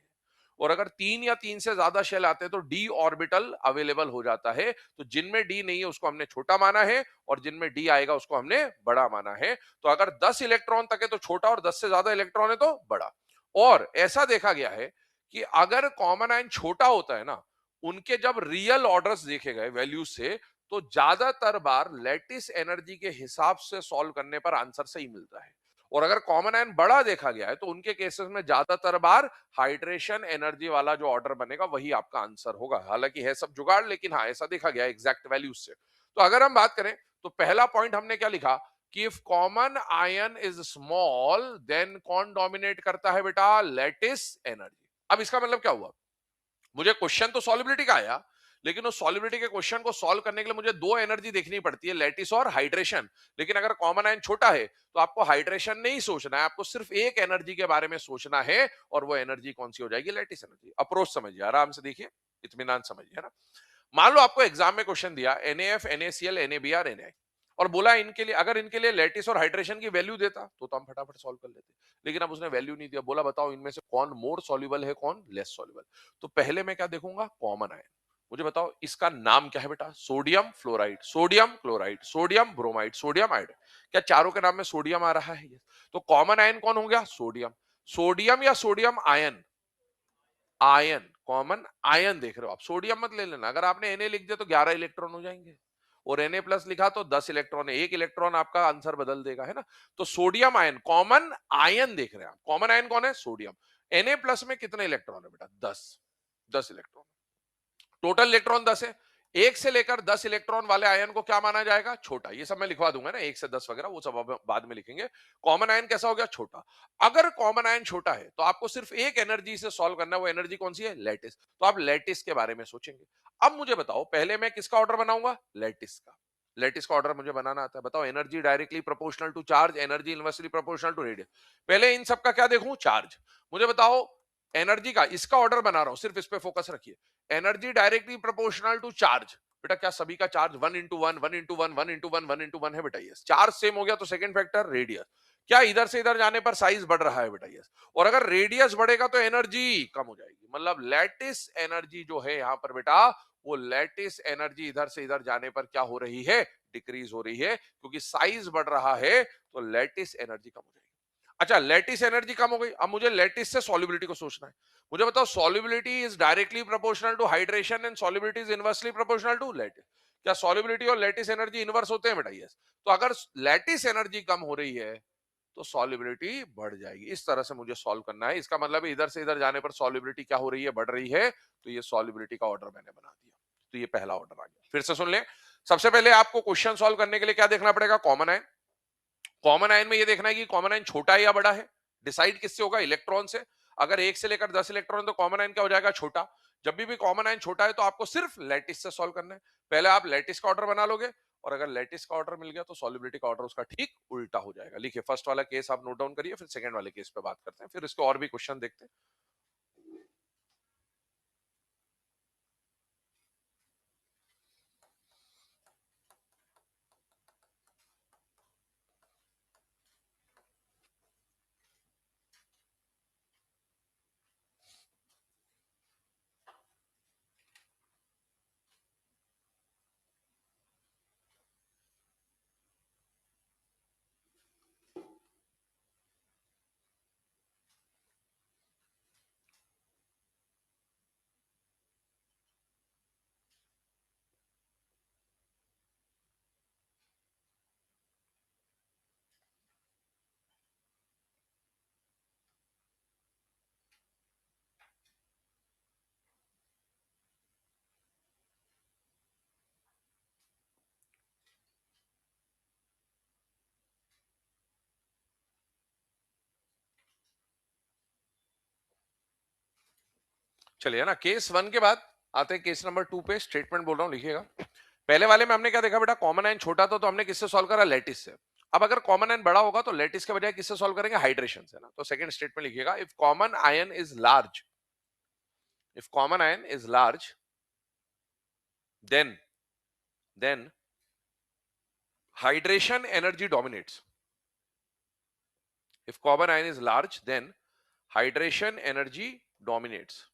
और अगर 3 या 3 से ज्यादा शेल आते हैं तो डी ऑर्बिटल अवेलेबल हो जाता है। तो जिनमें डी नहीं है उसको हमने छोटा माना है, और जिनमें डी आएगा उसको हमने बड़ा माना है। तो अगर 10 इलेक्ट्रॉन तक है तो छोटा, और 10 से ज्यादा इलेक्ट्रॉन है तो बड़ा। और ऐसा देखा गया है कि अगर कॉमन आयन छोटा होता है ना, उनके जब रियल ऑर्डर्स देखे गए वैल्यू से, तो ज्यादातर बार लैटिस एनर्जी के हिसाब से सॉल्व करने पर आंसर सही मिलता है। और अगर कॉमन आयन बड़ा देखा गया है तो उनके केसेस में ज्यादातर बार हाइड्रेशन एनर्जी वाला जो ऑर्डर बनेगा वही आपका आंसर होगा। हालांकि है सब जुगाड़, लेकिन हाँ ऐसा देखा गया एग्जैक्ट वैल्यूज से। तो अगर हम बात करें तो पहला पॉइंट हमने क्या लिखा कि if common ion is small then कौन डोमिनेट करता है बेटा, लैटिस एनर्जी। अब इसका मतलब क्या हुआ, मुझे क्वेश्चन तो सॉलिबिलिटी का आया, लेकिन उस सॉलिबिलिटी के क्वेश्चन को सॉल्व करने के लिए मुझे दो एनर्जी देखनी पड़ती है, लैटिस और हाइड्रेशन। लेकिन अगर कॉमन आयन छोटा है तो आपको हाइड्रेशन नहीं सोचना है, आपको सिर्फ एक एनर्जी के बारे में सोचना है, और वो एनर्जी कौन सी हो जाएगी, लैटिस एनर्जी। अप्रोच समझिए, आराम से देखिए, इत्मीनान समझिए, है ना। मान लो आपको एग्जाम में क्वेश्चन दिया NaF NaCl NaBr Na, और बोला इनके लिए, अगर इनके लिए लैटिस और हाइड्रेशन की वैल्यू देता तो हम फटाफट सॉल्व कर लेते। लेकिन अब उसने वैल्यू नहीं दिया, बोला बताओ इनमें से कौन मोर सॉल्युबल है कौन लेस सॉल्युबल। तो पहले मैं क्या देखूंगा, कॉमन आयन। मुझे बताओ इसका नाम क्या है बेटा, sodium fluoride, sodium chloride, sodium bromide, sodium iodide. क्या चारों के नाम में सोडियम आ रहा है? तो कॉमन आयन कौन हो गया, सोडियम। सोडियम या sodium ion, ion, common ion देख रहे हो आप, सोडियम मत ले लेना। अगर आपने Na लिख दिया तो 11 इलेक्ट्रॉन हो जाएंगे, और Na प्लस लिखा तो 10 इलेक्ट्रॉन है, एक इलेक्ट्रॉन आपका आंसर बदल देगा, है ना। तो सोडियम आयन, कॉमन आयन देख रहे हैं आप। कॉमन आयन कौन है, सोडियम। Na प्लस में कितने इलेक्ट्रॉन है बेटा, 10, 10 इलेक्ट्रॉन। टोटल इलेक्ट्रॉन 10 है। एक से लेकर 10 इलेक्ट्रॉन वाले आयन को क्या माना जाएगा, छोटा। ये सब मैं लिखवा दूंगा ना, 1 से 10 वगैरह, वो सब बाद में लिखेंगे। कॉमन आयन कैसा हो गया, छोटा। अगर कॉमन आयन छोटा है तो आपको सिर्फ एक एनर्जी से सॉल्व करना है, वो एनर्जी कौन सी है, लैटिस। तो आप लैटिस के बारे में सोचेंगे। अब मुझे बताओ, पहले मैं किसका ऑर्डर बनाऊंगा, लैटिस का। लैटिस का ऑर्डर मुझे बनाना आता है। बताओ, energy directly proportional to charge, energy inversely proportional to radius. पहले इन सब का क्या देखूं, चार्ज। मुझे बताओ एनर्जी का, इसका ऑर्डर बना रहा हूं, सिर्फ इस पे फोकस रखिए। Energy directly proportional to charge. बेटा क्या सभी का charge 1 into 1 1 into 1 1 into 1 1 into 1 है बेटा, यस। चार्ज सेम हो गया तो सेकंड फैक्टर रेडियस। क्या इधर से इधर जाने पर साइज बढ़ रहा है बेटा, यस। और अगर रेडियस बढ़ेगा तो एनर्जी कम हो जाएगी। मतलब लैटिस एनर्जी जो है यहां पर बेटा, वो लैटिस एनर्जी इधर से इधर जाने पर क्या हो रही है, डिक्रीज हो रही है, क्योंकि साइज बढ़ रहा है तो लैटिस एनर्जी कम हो जाएगी। अच्छा, लैटिस एनर्जी कम हो गई, अब मुझे लैटिस से सॉल्युबिलिटी को सोचना है। मुझे बताओ, solubility is directly proportional to hydration and solubility is inversely proportional to lattice. क्या सॉल्युबिलिटी और लैटिस एनर्जी इनवर्स होते हैं बेटा, यस। तो अगर लैटिस एनर्जी कम हो रही है तो सॉल्युबिलिटी बढ़ जाएगी। इस तरह से मुझे सॉल्व करना है। इसका मतलब है इधर से इधर जाने पर सॉल्युबिलिटी क्या हो रही है, बढ़ रही है। तो ये सॉल्युबिलिटी का ऑर्डर मैंने बना दिया। तो ये पहला ऑर्डर आ गया। फिर से सुन ले, सबसे पहले आपको क्वेश्चन सॉल्व करने के लिए क्या देखना पड़ेगा, कॉमन आयन। कॉमन आयन में ये देखना है कि कॉमन आयन छोटा है या बड़ा है। डिसाइड किससे होगा, इलेक्ट्रॉन से। अगर 1 से लेकर 10 इलेक्ट्रॉन तो कॉमन आयन क्या हो जाएगा, छोटा। जब भी कॉमन आयन छोटा है तो आपको सिर्फ लैटिस से सॉल्व करना है। पहले आप लैटिस का ऑर्डर बना लोगे, और अगर लैटिस का ऑर्डर मिल गया तो सॉल्युबिलिटी का ऑर्डर उसका ठीक उल्टा हो जाएगा। लिखिए, फर्स्ट वाला केस आप नोट डाउन करिए, फिर सेकंड वाले केस पे बात करते हैं, फिर इसको और भी क्वेश्चन देखते हैं। चलिए ना, केस 1 के बाद आते हैं केस नंबर 2 पे। स्टेटमेंट बोल रहा हूं, लिखिएगा। पहले वाले में हमने क्या देखा बेटा, कॉमन आयन छोटा था तो हमने किससे सॉल्व करा, लैटिस से। अब अगर कॉमन आयन बड़ा होगा तो लैटिस के बजाय किससे सॉल्व करेंगे, हाइड्रेशन से ना। तो सेकंड स्टेटमेंट लिखिएगा, if common ion is large, if common ion is large then hydration energy dominates. If common ion is large, then hydration energy dominates.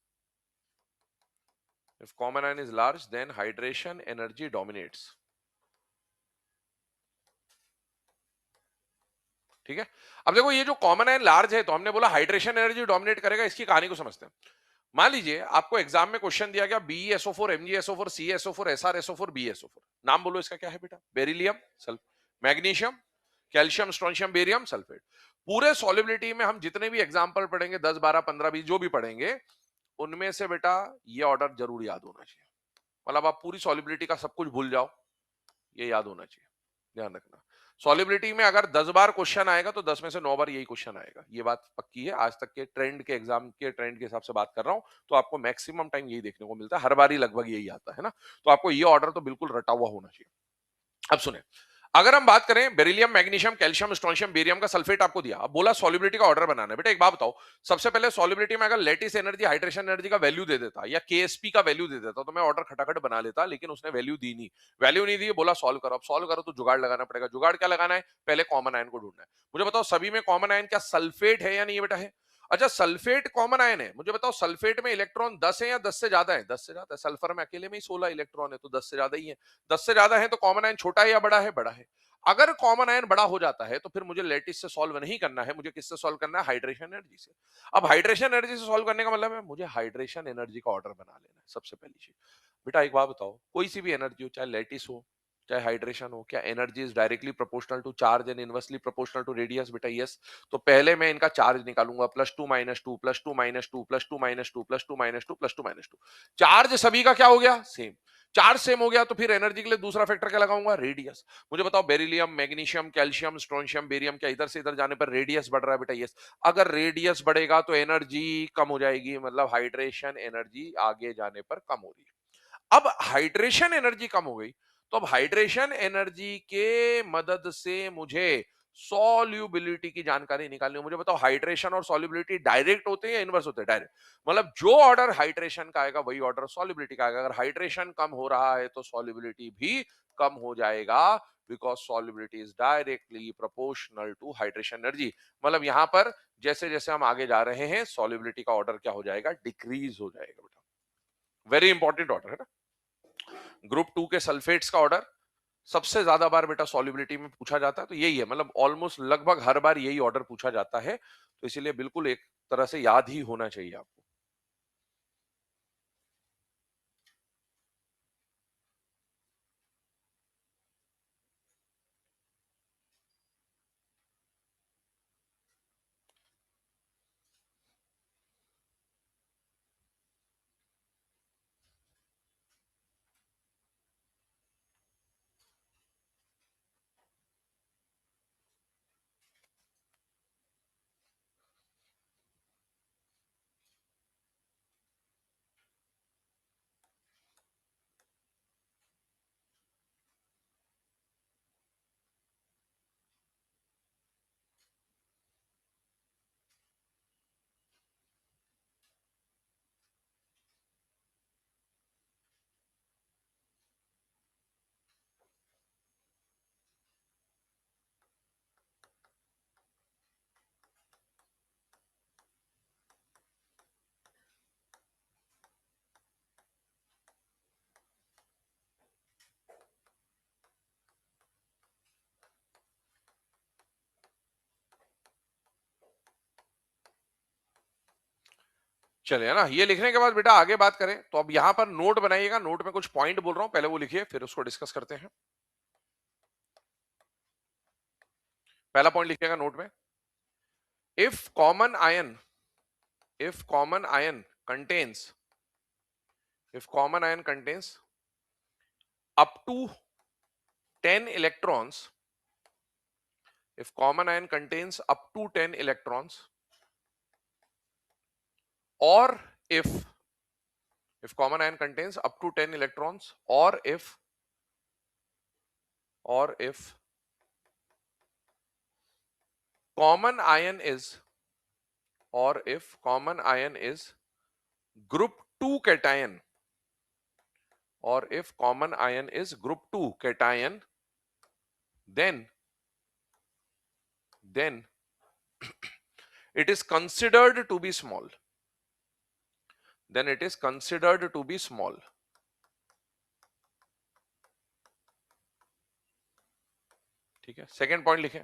If common ion is large, then hydration energy dominates. ठीक है। अब देखो ये जो कॉमन आयन लार्ज है, तो हमने बोला हाइड्रेशन एनर्जी डोमिनेट करेगा, इसकी कहानी को समझते हैं। मान लीजिए आपको एग्जाम में क्वेश्चन दिया गया BeSO4 MgSO4 CaSO4 SrSO4 BeSO4, नाम बोलो इसका क्या है बेटा? Beryllium sulph, magnesium, calcium, strontium, barium sulphate. पूरे सॉलिबिलिटी में हम जितने भी एग्जाम्पल पढ़ेंगे, 10 12 15 20 जो भी पढ़ेंगे, उनमें से बेटा ये ऑर्डर जरूर याद होना चाहिए। मतलब आप पूरी सॉलिबिलिटी का सब कुछ भूल जाओ, ये याद होना चाहिए, ध्यान रखना। सॉलिबिलिटी में अगर 10 बार क्वेश्चन आएगा तो 10 में से 9 बार यही क्वेश्चन आएगा, ये बात पक्की है। आज तक के ट्रेंड के एग्जाम के ट्रेंड के हिसाब से बात कर रहा हूं, तो आपको मैक्सिमम टाइम यही देखने को मिलता है, हर बार ही लगभग यही आता है ना। तो आपको ये ऑर्डर तो बिल्कुल रटा हुआ होना चाहिए। अब सुने, अगर हम बात करें beryllium, magnesium, calcium, strontium, barium का सल्फेट आपको दिया, अब बोला सॉलिबिलिटी का ऑर्डर बनाना है। बेटा एक बात बताओ, सबसे पहले सॉलिबिलिटी में अगर लेटिस एनर्जी, हाइड्रेशन एनर्जी का वैल्यू दे देता या केएसपी का वैल्यू दे देता तो मैं ऑर्डर खटाखट बना लेता, लेकिन उसने वैल्यू दी नहीं। वैल्यू नहीं दी, बोला सॉल्व करो। अब सॉल्व करो तो जुगाड़ लगाना पड़ेगा। जुगाड़ क्या लगाना है? पहले कॉमन आयन को ढूंढना है। मुझे बताओ सभी में कॉमन आयन क्या सल्फेट है या नहीं बेटा? है। अच्छा सल्फेट कॉमन आयन है, मुझे बताओ सल्फेट में इलेक्ट्रॉन 10 है या 10 से ज्यादा है? 10 से ज्यादा है। सल्फर में अकेले में ही 16 इलेक्ट्रॉन है, तो 10 से ज्यादा ही है। 10 से ज्यादा है तो कॉमन आयन छोटा है या बड़ा है? बड़ा है। अगर कॉमन आयन बड़ा हो जाता है तो फिर मुझे लेटिस से सॉल्व नहीं करना है, मुझे किससे सॉल्व करना है? हाइड्रेशन एनर्जी से। अब हाइड्रेशन एनर्जी से सॉल्व करने का मतलब है मुझे हाइड्रेशन एनर्जी का ऑर्डर बना लेना है, सबसे पहली चीज। बेटा एक बात बताओ, कोई सी भी एनर्जी हो, चाहे लेटिस हो चाहे हाइड्रेशन हो, क्या energy is directly proportional to charge and inversely proportional to radius? बेटा यस। तो पहले मैं इनका चार्ज निकालूंगा, +2 -2 +2 -2 +2 -2 +2 -2 +2 -2। चार्ज सभी का क्या हो गया? सेम। चार्ज सेम हो गया तो फिर एनर्जी के लिए दूसरा फैक्टर क्या लगाऊंगा? रेडियस। मुझे बताओ beryllium, magnesium, calcium, strontium, barium, क्या इधर से इधर जाने पर रेडियस बढ़ रहा है? बेटा यस। अगर रेडियस बढ़ेगा तो एनर्जी कम हो जाएगी, मतलब हाइड्रेशन एनर्जी आगे जाने पर कम हो रही है। अब हाइड्रेशन एनर्जी कम हो गई, तो अब हाइड्रेशन एनर्जी के मदद से मुझे सॉल्युबिलिटी की जानकारी निकालनी है। मुझे बताओ हाइड्रेशन और सॉल्युबिलिटी डायरेक्ट होते हैं या इनवर्स होते हैं? डायरेक्ट। मतलब जो ऑर्डर हाइड्रेशन का आएगा वही ऑर्डर सॉल्युबिलिटी का आएगा। अगर हाइड्रेशन कम हो रहा है तो सॉल्युबिलिटी भी कम हो जाएगा, because solubility is directly proportional to hydration energy. मतलब यहां पर जैसे जैसे हम आगे जा रहे हैं सॉल्युबिलिटी का ऑर्डर क्या हो जाएगा? डिक्रीज हो जाएगा बेटा। वेरी इंपॉर्टेंट ऑर्डर है ना। ग्रुप 2 के सल्फेट्स का ऑर्डर सबसे ज्यादा बार बेटा सॉल्युबिलिटी में पूछा जाता है, तो यही है, मतलब ऑलमोस्ट लगभग हर बार यही ऑर्डर पूछा जाता है, तो इसीलिए बिल्कुल एक तरह से याद ही होना चाहिए आपको। चलिए ना, ये लिखने के बाद बेटा आगे बात करें, तो अब यहां पर नोट बनाइएगा। नोट में कुछ पॉइंट बोल रहा हूं, पहले वो लिखिए फिर उसको डिस्कस करते हैं। पहला पॉइंट लिखिएगा नोट में, if common ion if common ion contains if common ion contains up to 10 electrons, if common ion contains up to 10 electrons, or if common ion contains up to 10 electrons, or if common ion is or if common ion is group 2 cation, or if common ion is group 2 cation, then it is considered to be small. then it is considered to be small. ठीक है, सेकेंड पॉइंट लिखें.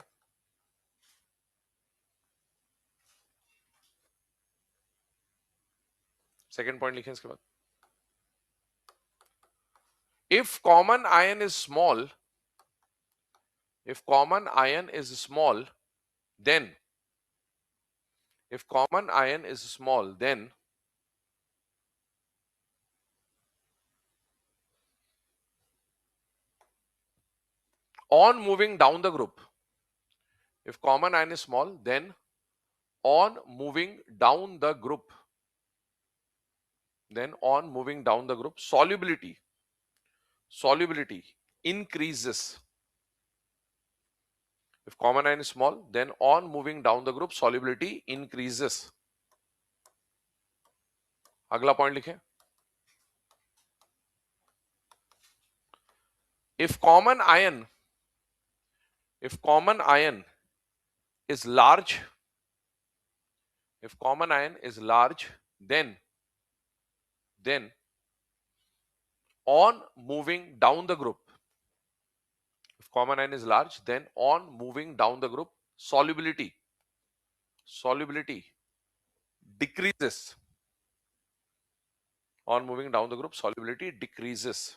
सेकेंड पॉइंट लिखें इसके बाद. If common ion is small, if common ion is small, then if common ion is small, then on moving down the group, if common ion is small, then on moving down the group, then on moving down the group, solubility increases. If common ion is small, then on moving down the group, solubility increases. अगला पॉइंट लिखें. If common ion is large, if common ion is large, then on moving down the group, if common ion is large, then on moving down the group, solubility decreases. On moving down the group, solubility decreases.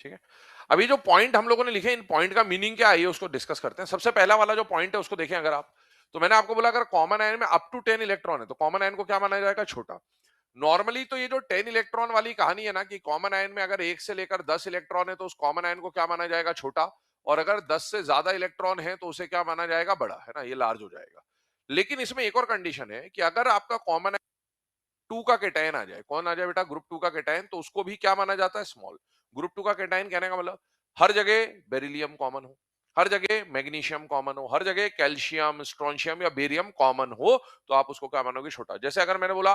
ठीक है. अभी जो पॉइंट हम लोगों ने लिखे, इन पॉइंट का मीनिंग क्या है उसको डिस्कस करते हैं. सबसे पहला वाला जो पॉइंट है उसको देखें अगर आप, तो मैंने आपको बोला अगर कॉमन आयन में अप टू 10 इलेक्ट्रॉन है तो कॉमन आयन को क्या माना जाएगा? छोटा. नॉर्मली तो ये जो 10 इलेक्ट्रॉन वाली कहानी है ना कि कॉमन आयन में अगर 1 से लेकर 10 इलेक्ट्रॉन है तो उस कॉमन आयन को क्या माना जाएगा? छोटा. और अगर 10 से ज्यादा इलेक्ट्रॉन है तो उसे क्या माना जाएगा? बड़ा. है ना, ये लार्ज हो जाएगा. लेकिन इसमें एक और कंडीशन है कि अगर आपका कॉमन 2 का केटायन आ जाए, कौन आ जाए बेटा? ग्रुप 2 का केटायन, तो उसको भी क्या माना जाता है? स्मॉल. ग्रुप 2 का केटायन कहने का मतलब हर जगह बेरिलियम कॉमन हो, हर जगह मैग्नीशियम कॉमन हो, हर जगह कैल्शियम, स्ट्रोंशियम या बेरियम कॉमन हो, तो आप उसको क्या मानोगे? छोटा. जैसे अगर मैंने बोला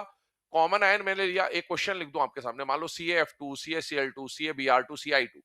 कॉमन आयन मैंने लिया, एक क्वेश्चन लिख दूं आपके सामने, मान लो CaF2, CaCl2, CaBr2, Ci2,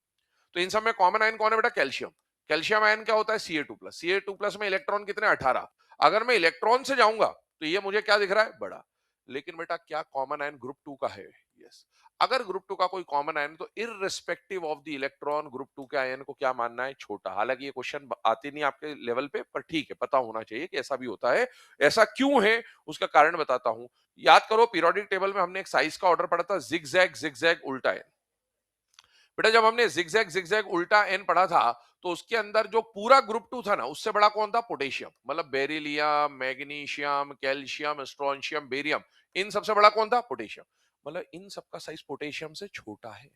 तो इन सब में कॉमन आयन कौन है बेटा? कैल्शियम. कैल्शियम आयन क्या होता है? Ca2+. Ca2+ में इलेक्ट्रॉन कितने? 18. अगर मैं इलेक्ट्रॉन से जाऊंगा तो ये मुझे क्या दिख रहा है? बड़ा. लेकिन बेटा क्या कॉमन आयन ग्रुप 2 का है? यस. अगर ग्रुप 2 का कोई कॉमन आयन तो irrespective of the electron group 2 के आयन को क्या मानना है? छोटा. हालांकि ये क्वेश्चन आते नहीं आपके लेवल पे, पर ठीक है, पता होना चाहिए कि ऐसा भी होता है. ऐसा क्यों है उसका कारण बताता हूं. याद करो पीरियोडिक टेबल में हमने एक साइज का ऑर्डर पढ़ा था, जिगजैग जिगजैग उल्टा एन. बेटा जब हमने जिगजैग जिगजैग उल्टा एन पढ़ा था तो उसके अंदर जो पूरा ग्रुप 2 था ना, उससे बड़ा कौन था? पोटेशियम. मतलब beryllium, magnesium, calcium, strontium, barium, इन सबसे बड़ा कौन था? पोटेशियम. मतलब इन सबका साइज पोटेशियम से छोटा है.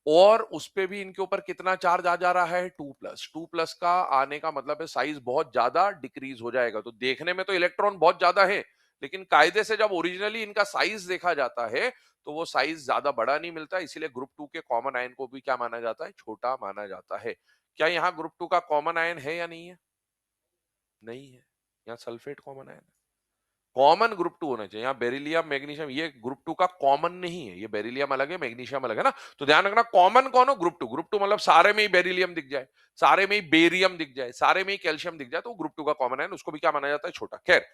और उस पे भी इनके ऊपर कितना चार्ज आ जा रहा है? 2+. 2+ का आने का मतलब है साइज बहुत ज्यादा डिक्रीज हो जाएगा. तो देखने में तो इलेक्ट्रॉन बहुत ज्यादा है, लेकिन कायदे से जब ओरिजिनली इनका साइज देखा जाता है तो वो साइज ज्यादा बड़ा नहीं मिलता. इसीलिए ग्रुप 2 के कॉमन आयन को भी क्या माना जाता है? छोटा माना जाता है. क्या यहाँ ग्रुप 2 का कॉमन आयन है या नहीं है? नहीं है. यहाँ सल्फेट कॉमन आयन है. कॉमन ग्रुप 2 होना चाहिए. यहाँ बेरिलियम, मैग्नीशियम, ये ग्रुप 2 का कॉमन नहीं है. ये बेरिलियम अलग है, मैग्नीशियम अलग है ना. तो ध्यान रखना कॉमन कौन हो? ग्रुप 2. ग्रुप 2 मतलब सारे में ही बेरिलियम दिख जाए, सारे में ही बेरियम दिख जाए, सारे में ही कैल्शियम दिख जाए, तो ग्रुप 2 का कॉमन है, उसको भी क्या माना जाता है? छोटा. खैर,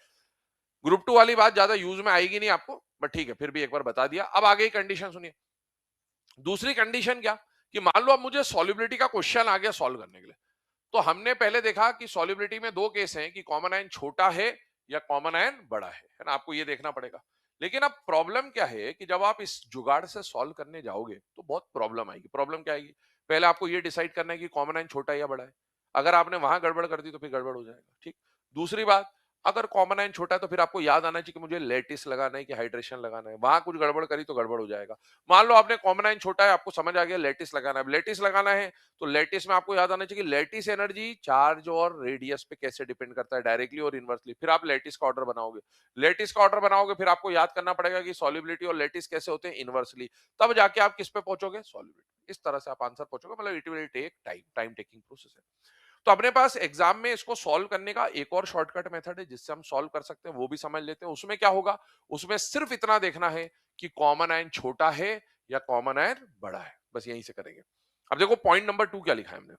ग्रुप 2 वाली बात ज्यादा यूज में आएगी नहीं आपको, बट ठीक है, फिर भी एक बार बता दिया. अब आगे कंडीशन सुनिए. दूसरी कंडीशन क्या कि मान लो अब मुझे सॉल्युबिलिटी का क्वेश्चन आ गया सॉल्व करने के लिए. तो हमने पहले देखा कि सॉल्युबिलिटी में दो केस हैं कि कॉमन आयन छोटा है या कॉमन आयन बड़ा है ना. आपको ये देखना पड़ेगा. लेकिन अब प्रॉब्लम क्या है कि जब आप इस जुगाड़ से सॉल्व करने जाओगे तो बहुत प्रॉब्लम आएगी. प्रॉब्लम क्या आएगी? पहले आपको ये डिसाइड करना है कि कॉमन आयन छोटा है या बड़ा है. अगर आपने वहां गड़बड़ कर दी तो फिर गड़बड़ हो जाएगा. ठीक. दूसरी बात, अगर कॉमन आयन छोटा है तो फिर आपको याद आना चाहिए कि मुझे लेटिस लगाना है कि हाइड्रेशन लगाना है. वहां कुछ गड़बड़ करी तो गड़बड़ हो जाएगा. मान लो आपने कॉमन आयन छोटा है, आपको समझ आ गया लेटिस लगाना है. लेटिस लगाना है तो लेटिस में आपको याद आना चाहिए कि लेटिस एनर्जी चार्ज और रेडियस पे कैसे डिपेंड करता है, डायरेक्टली और इनवर्सली. फिर आप लेटिस का ऑर्डर बनाओगे. लेटिस का ऑर्डर बनाओगे फिर आपको याद करना पड़ेगा कि सॉल्युबिलिटी और लेटिस कैसे होते हैं? इनवर्सली. तब जाके आप किस पे पहुंचोगे? सॉल्युबिलिटी. इस तरह से आप आंसर पहुंचोगे. मतलब it will take time, time taking process है. तो अपने पास एग्जाम में इसको सॉल्व करने का एक और शॉर्टकट मेथड है जिससे हम सॉल्व कर सकते हैं, वो भी समझ लेते हैं. उसमें क्या होगा? उसमें सिर्फ इतना देखना है कि कॉमन आयन छोटा है या कॉमन आयन बड़ा है. बस यहीं से करेंगे. अब देखो पॉइंट नंबर 2 क्या लिखा है हमने.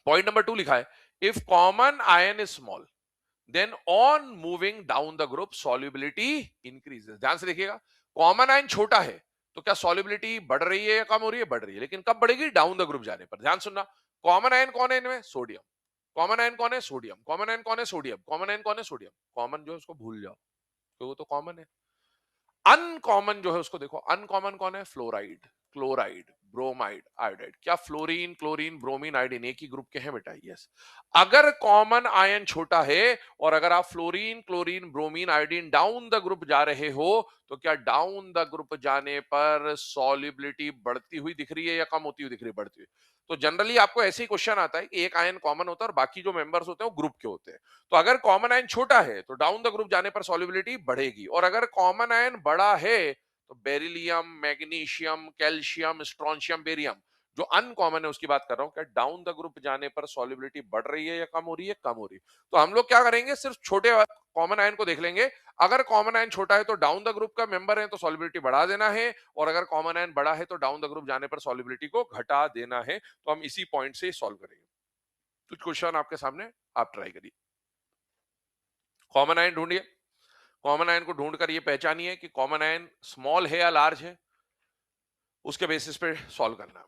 पॉइंट नंबर 2 लिखा है if common ion is small. Then on moving down the group solubility increases. ध्यान से देखिएगा, कॉमन आयन छोटा है तो क्या सॉल्युबिलिटी बढ़ रही है या कम हो रही है? बढ़ रही है, लेकिन कब बढ़ेगी? डाउन द ग्रुप जाने पर। ध्यान सुनना, कॉमन आयन कौन है इनमें? सोडियम। कॉमन आयन कौन है? सोडियम। कॉमन आयन कौन है? सोडियम। कॉमन आयन कौन है? सोडियम। कॉमन जो है उसको भूल जाओ, तो वो तो कॉमन है। अनकॉमन जो है उसको देखो, अनकॉमन कौन है? Fluoride, chloride, bromide, iodide. क्या फ्लोरीन, क्लोरीन, ब्रोमीन, आयोडीन एक ही ग्रुप के हैं बेटा? यस। अगर कॉमन आयन छोटा है और अगर आप fluorine, chlorine, bromine, iodine down the group जा रहे हो, तो क्या डाउन द ग्रुप जाने पर सॉल्युबिलिटी बढ़ती हुई दिख रही है या कम होती हुई दिख रही है? बढ़ती हुई। तो जनरली आपको ऐसे ही क्वेश्चन आता है कि एक आयन कॉमन होता है और बाकी जो मेंबर्स होते हैं वो ग्रुप के होते हैं। तो अगर कॉमन आयन छोटा है तो डाउन द ग्रुप जाने पर सॉल्युबिलिटी बढ़ेगी, और अगर कॉमन आयन बड़ा है तो beryllium, magnesium, calcium, strontium, barium, जो अनकॉमन है उसकी बात कर रहा हूं, क्या डाउन द ग्रुप जाने पर सॉल्युबिलिटी बढ़ रही है या कम हो रही है? कम हो रही है। तो हम लोग क्या करेंगे, सिर्फ छोटे कॉमन आयन को देख लेंगे। अगर कॉमन आयन छोटा है तो डाउन द ग्रुप का मेंबर है तो सॉल्युबिलिटी बढ़ा देना है, और अगर कॉमन आयन बड़ा है तो डाउन द ग्रुप जाने पर सॉल्युबिलिटी को घटा देना है। तो हम इसी पॉइंट से सॉल्व करेंगे। कुछ क्वेश्चन आपके सामने, आप ट्राई करिए। कॉमन आयन ढूंढिए। कॉमन आयन को ढूंढकर ये पहचानिए कि कॉमन आयन स्मॉल है या लार्ज है, उसके बेसिस पे सॉल्व करना।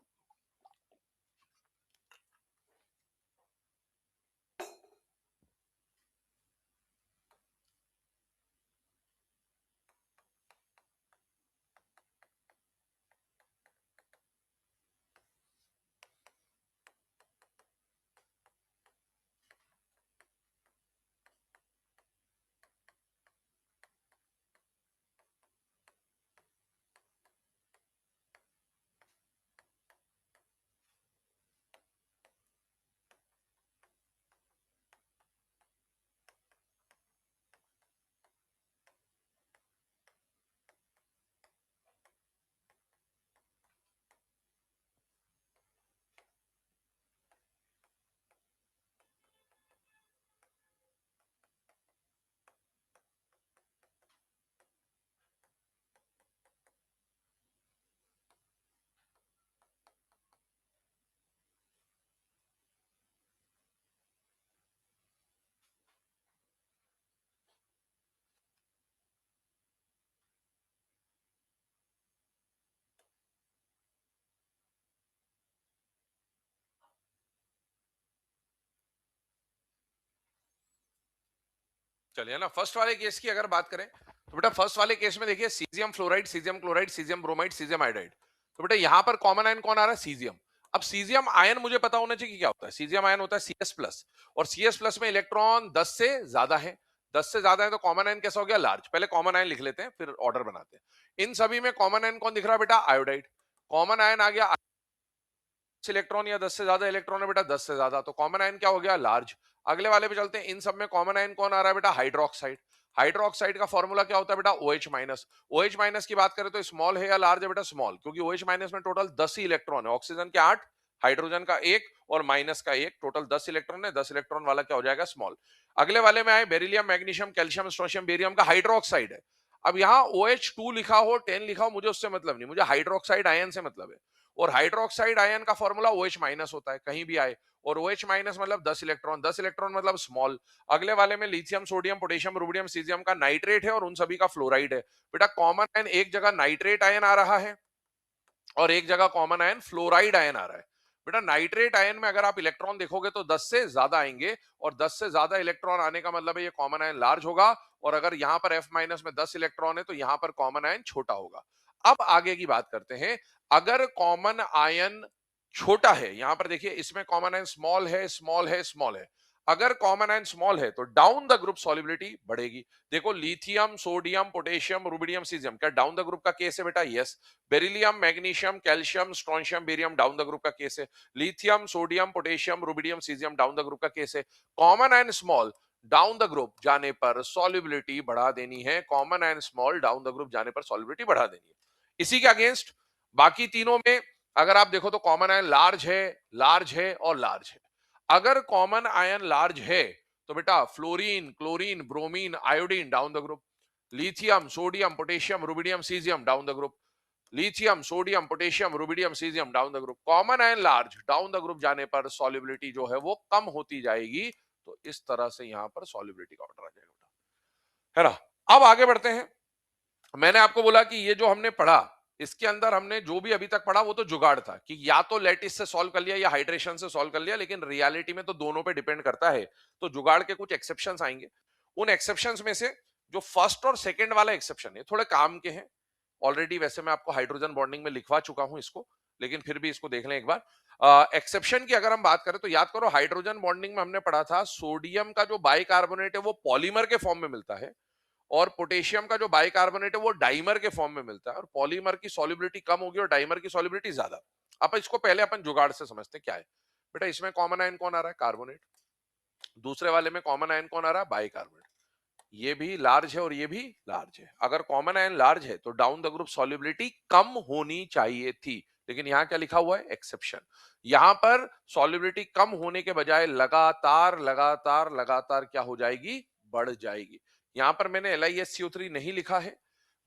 चलिए ना, फर्स्ट वाले केस की अगर बात करें तो बेटा फर्स्ट वाले केस में देखिए, caesium fluoride, caesium chloride, caesium bromide, caesium iodide. तो बेटा यहां पर कॉमन आयन कौन आ रहा है? सीजियम। अब सीजियम आयन मुझे पता होना चाहिए कि क्या होता है। सीजियम आयन होता है सीएस प्लस, और सीएस प्लस में इलेक्ट्रॉन 10 से ज्यादा है। 10 से ज्यादा है तो कॉमन आयन कैसा हो गया? लार्ज। पहले कॉमन आयन लिख लेते हैं फिर ऑर्डर बनाते हैं। इन सभी में कॉमन आयन कौन दिख रहा है बेटा? आयोडाइड। कॉमन आयन आ गया इलेक्ट्रॉन या 10 से ज्यादा इलेक्ट्रॉन है बेटा? 10 से ज्यादा, तो कॉमन आयन क्या हो गया? लार्ज। अगले वाले पे चलते हैं। इन सब में कॉमन आयन कौन आ रहा है बेटा? हाइड्रोक्साइड। हाइड्रोक्साइड का फॉर्मूला क्या होता है बेटा? OH minus. OH माइनस की बात करें तो स्मॉल है या लार्ज है बेटा? स्मॉल, क्योंकि OH माइनस में टोटल 10 ही इलेक्ट्रॉन है। ऑक्सीजन के 8, हाइड्रोजन का 1 और माइनस का 1, टोटल 10 इलेक्ट्रॉन है। 10 इलेक्ट्रॉन वाला क्या हो जाएगा? स्मॉल। अगले वाले में आए beryllium, magnesium, calcium, strontium, barium का हाइड्रोक्साइड है। अब यहाँ OH2 लिखा हो, 10 लिखा हो, मुझे उससे मतलब नहीं, मुझे हाइड्रोक्साइड आयन से मतलब है। और हाइड्रोक्साइड आयन का फॉर्मूला OH माइनस होता है, कहीं भी आए। और OH माइनस मतलब 10 इलेक्ट्रॉन, 10 इलेक्ट्रॉन मतलब स्मॉल। अगले वाले में lithium, sodium, potassium, rubidium, caesium का नाइट्रेट है और उन सभी का फ्लोराइड है। बेटा कॉमन आयन एक जगह नाइट्रेट आयन आ रहा है और एक जगह कॉमन आयन फ्लोराइड आयन आ रहा है। बेटा नाइट्रेट आयन में अगर आप इलेक्ट्रॉन देखोगे तो 10 से ज्यादा आएंगे, और 10 से ज्यादा इलेक्ट्रॉन आने का मतलब है ये कॉमन आयन लार्ज होगा। और अगर यहां पर F माइनस में 10 इलेक्ट्रॉन है तो यहां पर कॉमन आयन छोटा होगा। अब आगे की बात करते हैं। अगर कॉमन आयन छोटा है, यहां पर देखिए इसमें कॉमन आयन स्मॉल है, स्मॉल है, स्मॉल है। अगर कॉमन आयन स्मॉल है तो डाउन द ग्रुप सॉल्युबिलिटी बढ़ेगी। देखो lithium, sodium, potassium, rubidium, caesium, क्या डाउन द ग्रुप का केस है बेटा? Yes. Beryllium, magnesium, calcium, strontium, barium down the group का केस है। Lithium, sodium, potassium, rubidium, caesium down the group का केस है। Common ion small, down the group जाने पर सॉल्युबिलिटी बढ़ा देनी है। Common ion small, down the group जाने पर सॉल्युबिलिटी बढ़ा देनी है। इसी के अगेंस्ट बाकी तीनों में अगर आप देखो तो कॉमन आयन लार्ज है, लार्ज है और लार्ज है। अगर कॉमन आयन लार्ज है तो बेटा fluorine, chlorine, bromine, iodine down the group. Lithium, sodium, potassium, rubidium, caesium down the group. Lithium, sodium, potassium, rubidium, caesium down the group. Common ion large, down the group जाने पर सॉल्युबिलिटी जो है वो कम होती जाएगी। तो इस तरह से यहां पर सॉल्युबिलिटी का ऑर्डर आ जाएगा बेटा, है ना। अब आगे बढ़ते हैं। मैंने आपको बोला कि ये जो हमने पढ़ा, इसके अंदर हमने जो भी अभी तक पढ़ा वो तो जुगाड़ था कि या तो लैटिस से सॉल्व कर लिया या हाइड्रेशन से सॉल्व कर लिया, लेकिन रियलिटी में तो दोनों पे डिपेंड करता है। तो जुगाड़ के कुछ एक्सेप्शंस आएंगे। उन एक्सेप्शंस में से जो फर्स्ट और सेकंड वाला एक्सेप्शन है थोड़े काम के हैं। ऑलरेडी वैसे मैं आपको हाइड्रोजन बॉन्डिंग में लिखवा चुका हूं इसको, लेकिन फिर भी इसको देख लें एक बार। एक्सेप्शन की अगर हम बात करें तो याद करो, हाइड्रोजन बॉन्डिंग में हमने पढ़ा था सोडियम का जो बाइकार्बोनेट है वो पॉलीमर के फॉर्म में मिलता है, और पोटेशियम का जो बाइकार्बोनेट है वो डाइमर के फॉर्म में मिलता है, और पॉलीमर की सॉल्युबिलिटी कम होगी और डाइमर की सॉल्युबिलिटी ज्यादा। अब इसको पहले अपन जुगाड़ से समझते हैं क्या है। बेटा इसमें कॉमन आयन कौन आ रहा है? कार्बोनेट। दूसरे वाले में कॉमन आयन कौन आ रहा है? बाइकार्बोनेट। ये भी लार्ज है और ये भी लार्ज है। अगर कॉमन आयन लार्ज है तो डाउन द ग्रुप सॉल्युबिलिटी कम होनी चाहिए थी, लेकिन यहां क्या लिखा हुआ है? एक्सेप्शन। यहां पर सॉल्युबिलिटी कम होने के बजाय लगातार लगातार लगातार क्या हो जाएगी? बढ़ जाएगी। यहां पर मैंने LiSCO3 नहीं लिखा है।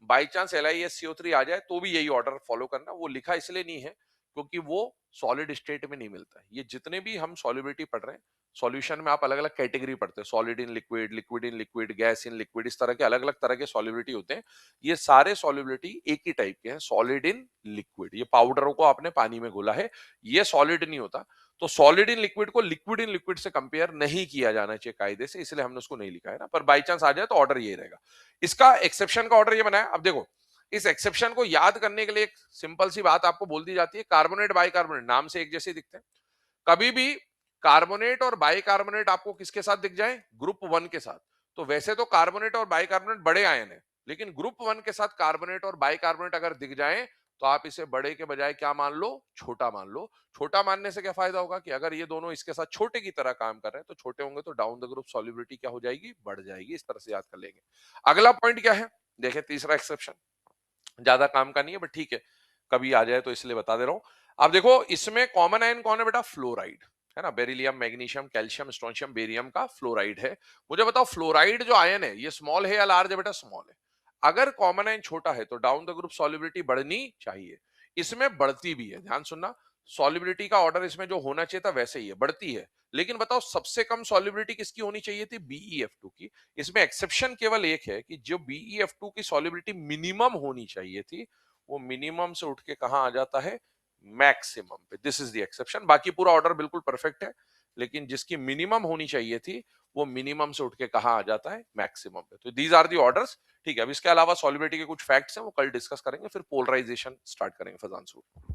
बाई चांस LiSCO3 आ जाए तो भी यही ऑर्डर फॉलो करना। वो लिखा इसलिए नहीं है क्योंकि वो सॉलिड स्टेट में नहीं मिलता है। ये जितने भी हम सॉल्युबिलिटी पढ़ रहे हैं, सॉल्यूशन में आप अलग अलग कैटेगरी पढ़ते हैं, solid in liquid, liquid in liquid, gas in liquid, इस तरह के अलग अलग तरह के सॉल्युबिलिटी होते हैं। ये सारे सॉल्युबिलिटी एक ही टाइप के हैं, सॉलिड इन लिक्विड। ये पाउडरों को आपने पानी में घोला है, ये सॉलिड नहीं होता। तो सॉलिड इन लिक्विड को लिक्विड इन लिक्विड से कंपेयर नहीं किया जाना चाहिए कायदे से, इसलिए हमने उसको नहीं लिखा है ना। पर बाई चांस आ जाए तो ऑर्डर ये रहेगा। इसका एक्सेप्शन का ऑर्डर ये बना है। अब देखो, इस एक्सेप्शन को याद करने के लिए एक सिंपल सी बात आपको बोल दी जाती है, कार्बोनेट बाइकार्बोनेट नाम से एक जैसे दिखते हैं। कभी भी कार्बोनेट और बाइकार्बोनेट आपको किसके साथ दिख जाए? ग्रुप 1 के साथ। तो वैसे तो कार्बोनेट और बाइकार्बोनेट बड़े आयन है, लेकिन ग्रुप 1 के साथ कार्बोनेट और बाइकार्बोनेट अगर दिख जाए तो आप इसे बड़े के बजाय क्या मान लो? छोटा मान लो। छोटा मानने से क्या फायदा होगा कि अगर ये दोनों इसके साथ छोटे की तरह काम कर रहे हैं तो छोटे होंगे तो डाउन द ग्रुप सॉल्युबिलिटी क्या हो जाएगी? बढ़ जाएगी। इस तरह से याद कर लेंगे। अगला पॉइंट क्या है? देखें तीसरा एक्सेप्शन, ज्यादा काम का नहीं है बट ठीक है, कभी आ जाए तो इसलिए बता दे रहा हूं। अब देखो इसमें कॉमन आयन कौन है बेटा? फ्लोराइड है ना। Beryllium, magnesium, calcium, strontium, barium का फ्लोराइड है। मुझे बताओ फ्लोराइड जो आयन है ये स्मॉल है या लार्ज है? बेटा स्मॉल है। अगर कॉमन आयन छोटा है तो डाउन द ग्रुप सॉल्युबिलिटी बढ़नी चाहिए। इसमें बढ़ती भी है, ध्यान सुनना। सॉल्युबिलिटी का ऑर्डर इसमें जो होना चाहिए था वैसे ही है, बढ़ती है। लेकिन बताओ सबसे कम सॉल्युबिलिटी किसकी होनी चाहिए थी? BeF2 की। इसमें एक्सेप्शन केवल एक है कि जो BeF2 की सॉल्युबिलिटी मिनिमम होनी चाहिए थी वो मिनिमम से उठ के कहां आ जाता है? मैक्सिमम पे। This is the exception. बाकी पूरा ऑर्डर बिल्कुल परफेक्ट है, लेकिन जिसकी मिनिमम होनी चाहिए थी वो मिनिमम से उठ के कहां आ जाता है? मैक्सिमम पे। तो दीज आर दी ऑर्डर्स। ठीक है, अब इसके अलावा सॉल्युबिलिटी के कुछ फैक्ट्स हैं वो कल डिस्कस करेंगे, फिर पोलराइजेशन स्टार्ट करेंगे फजान सूर।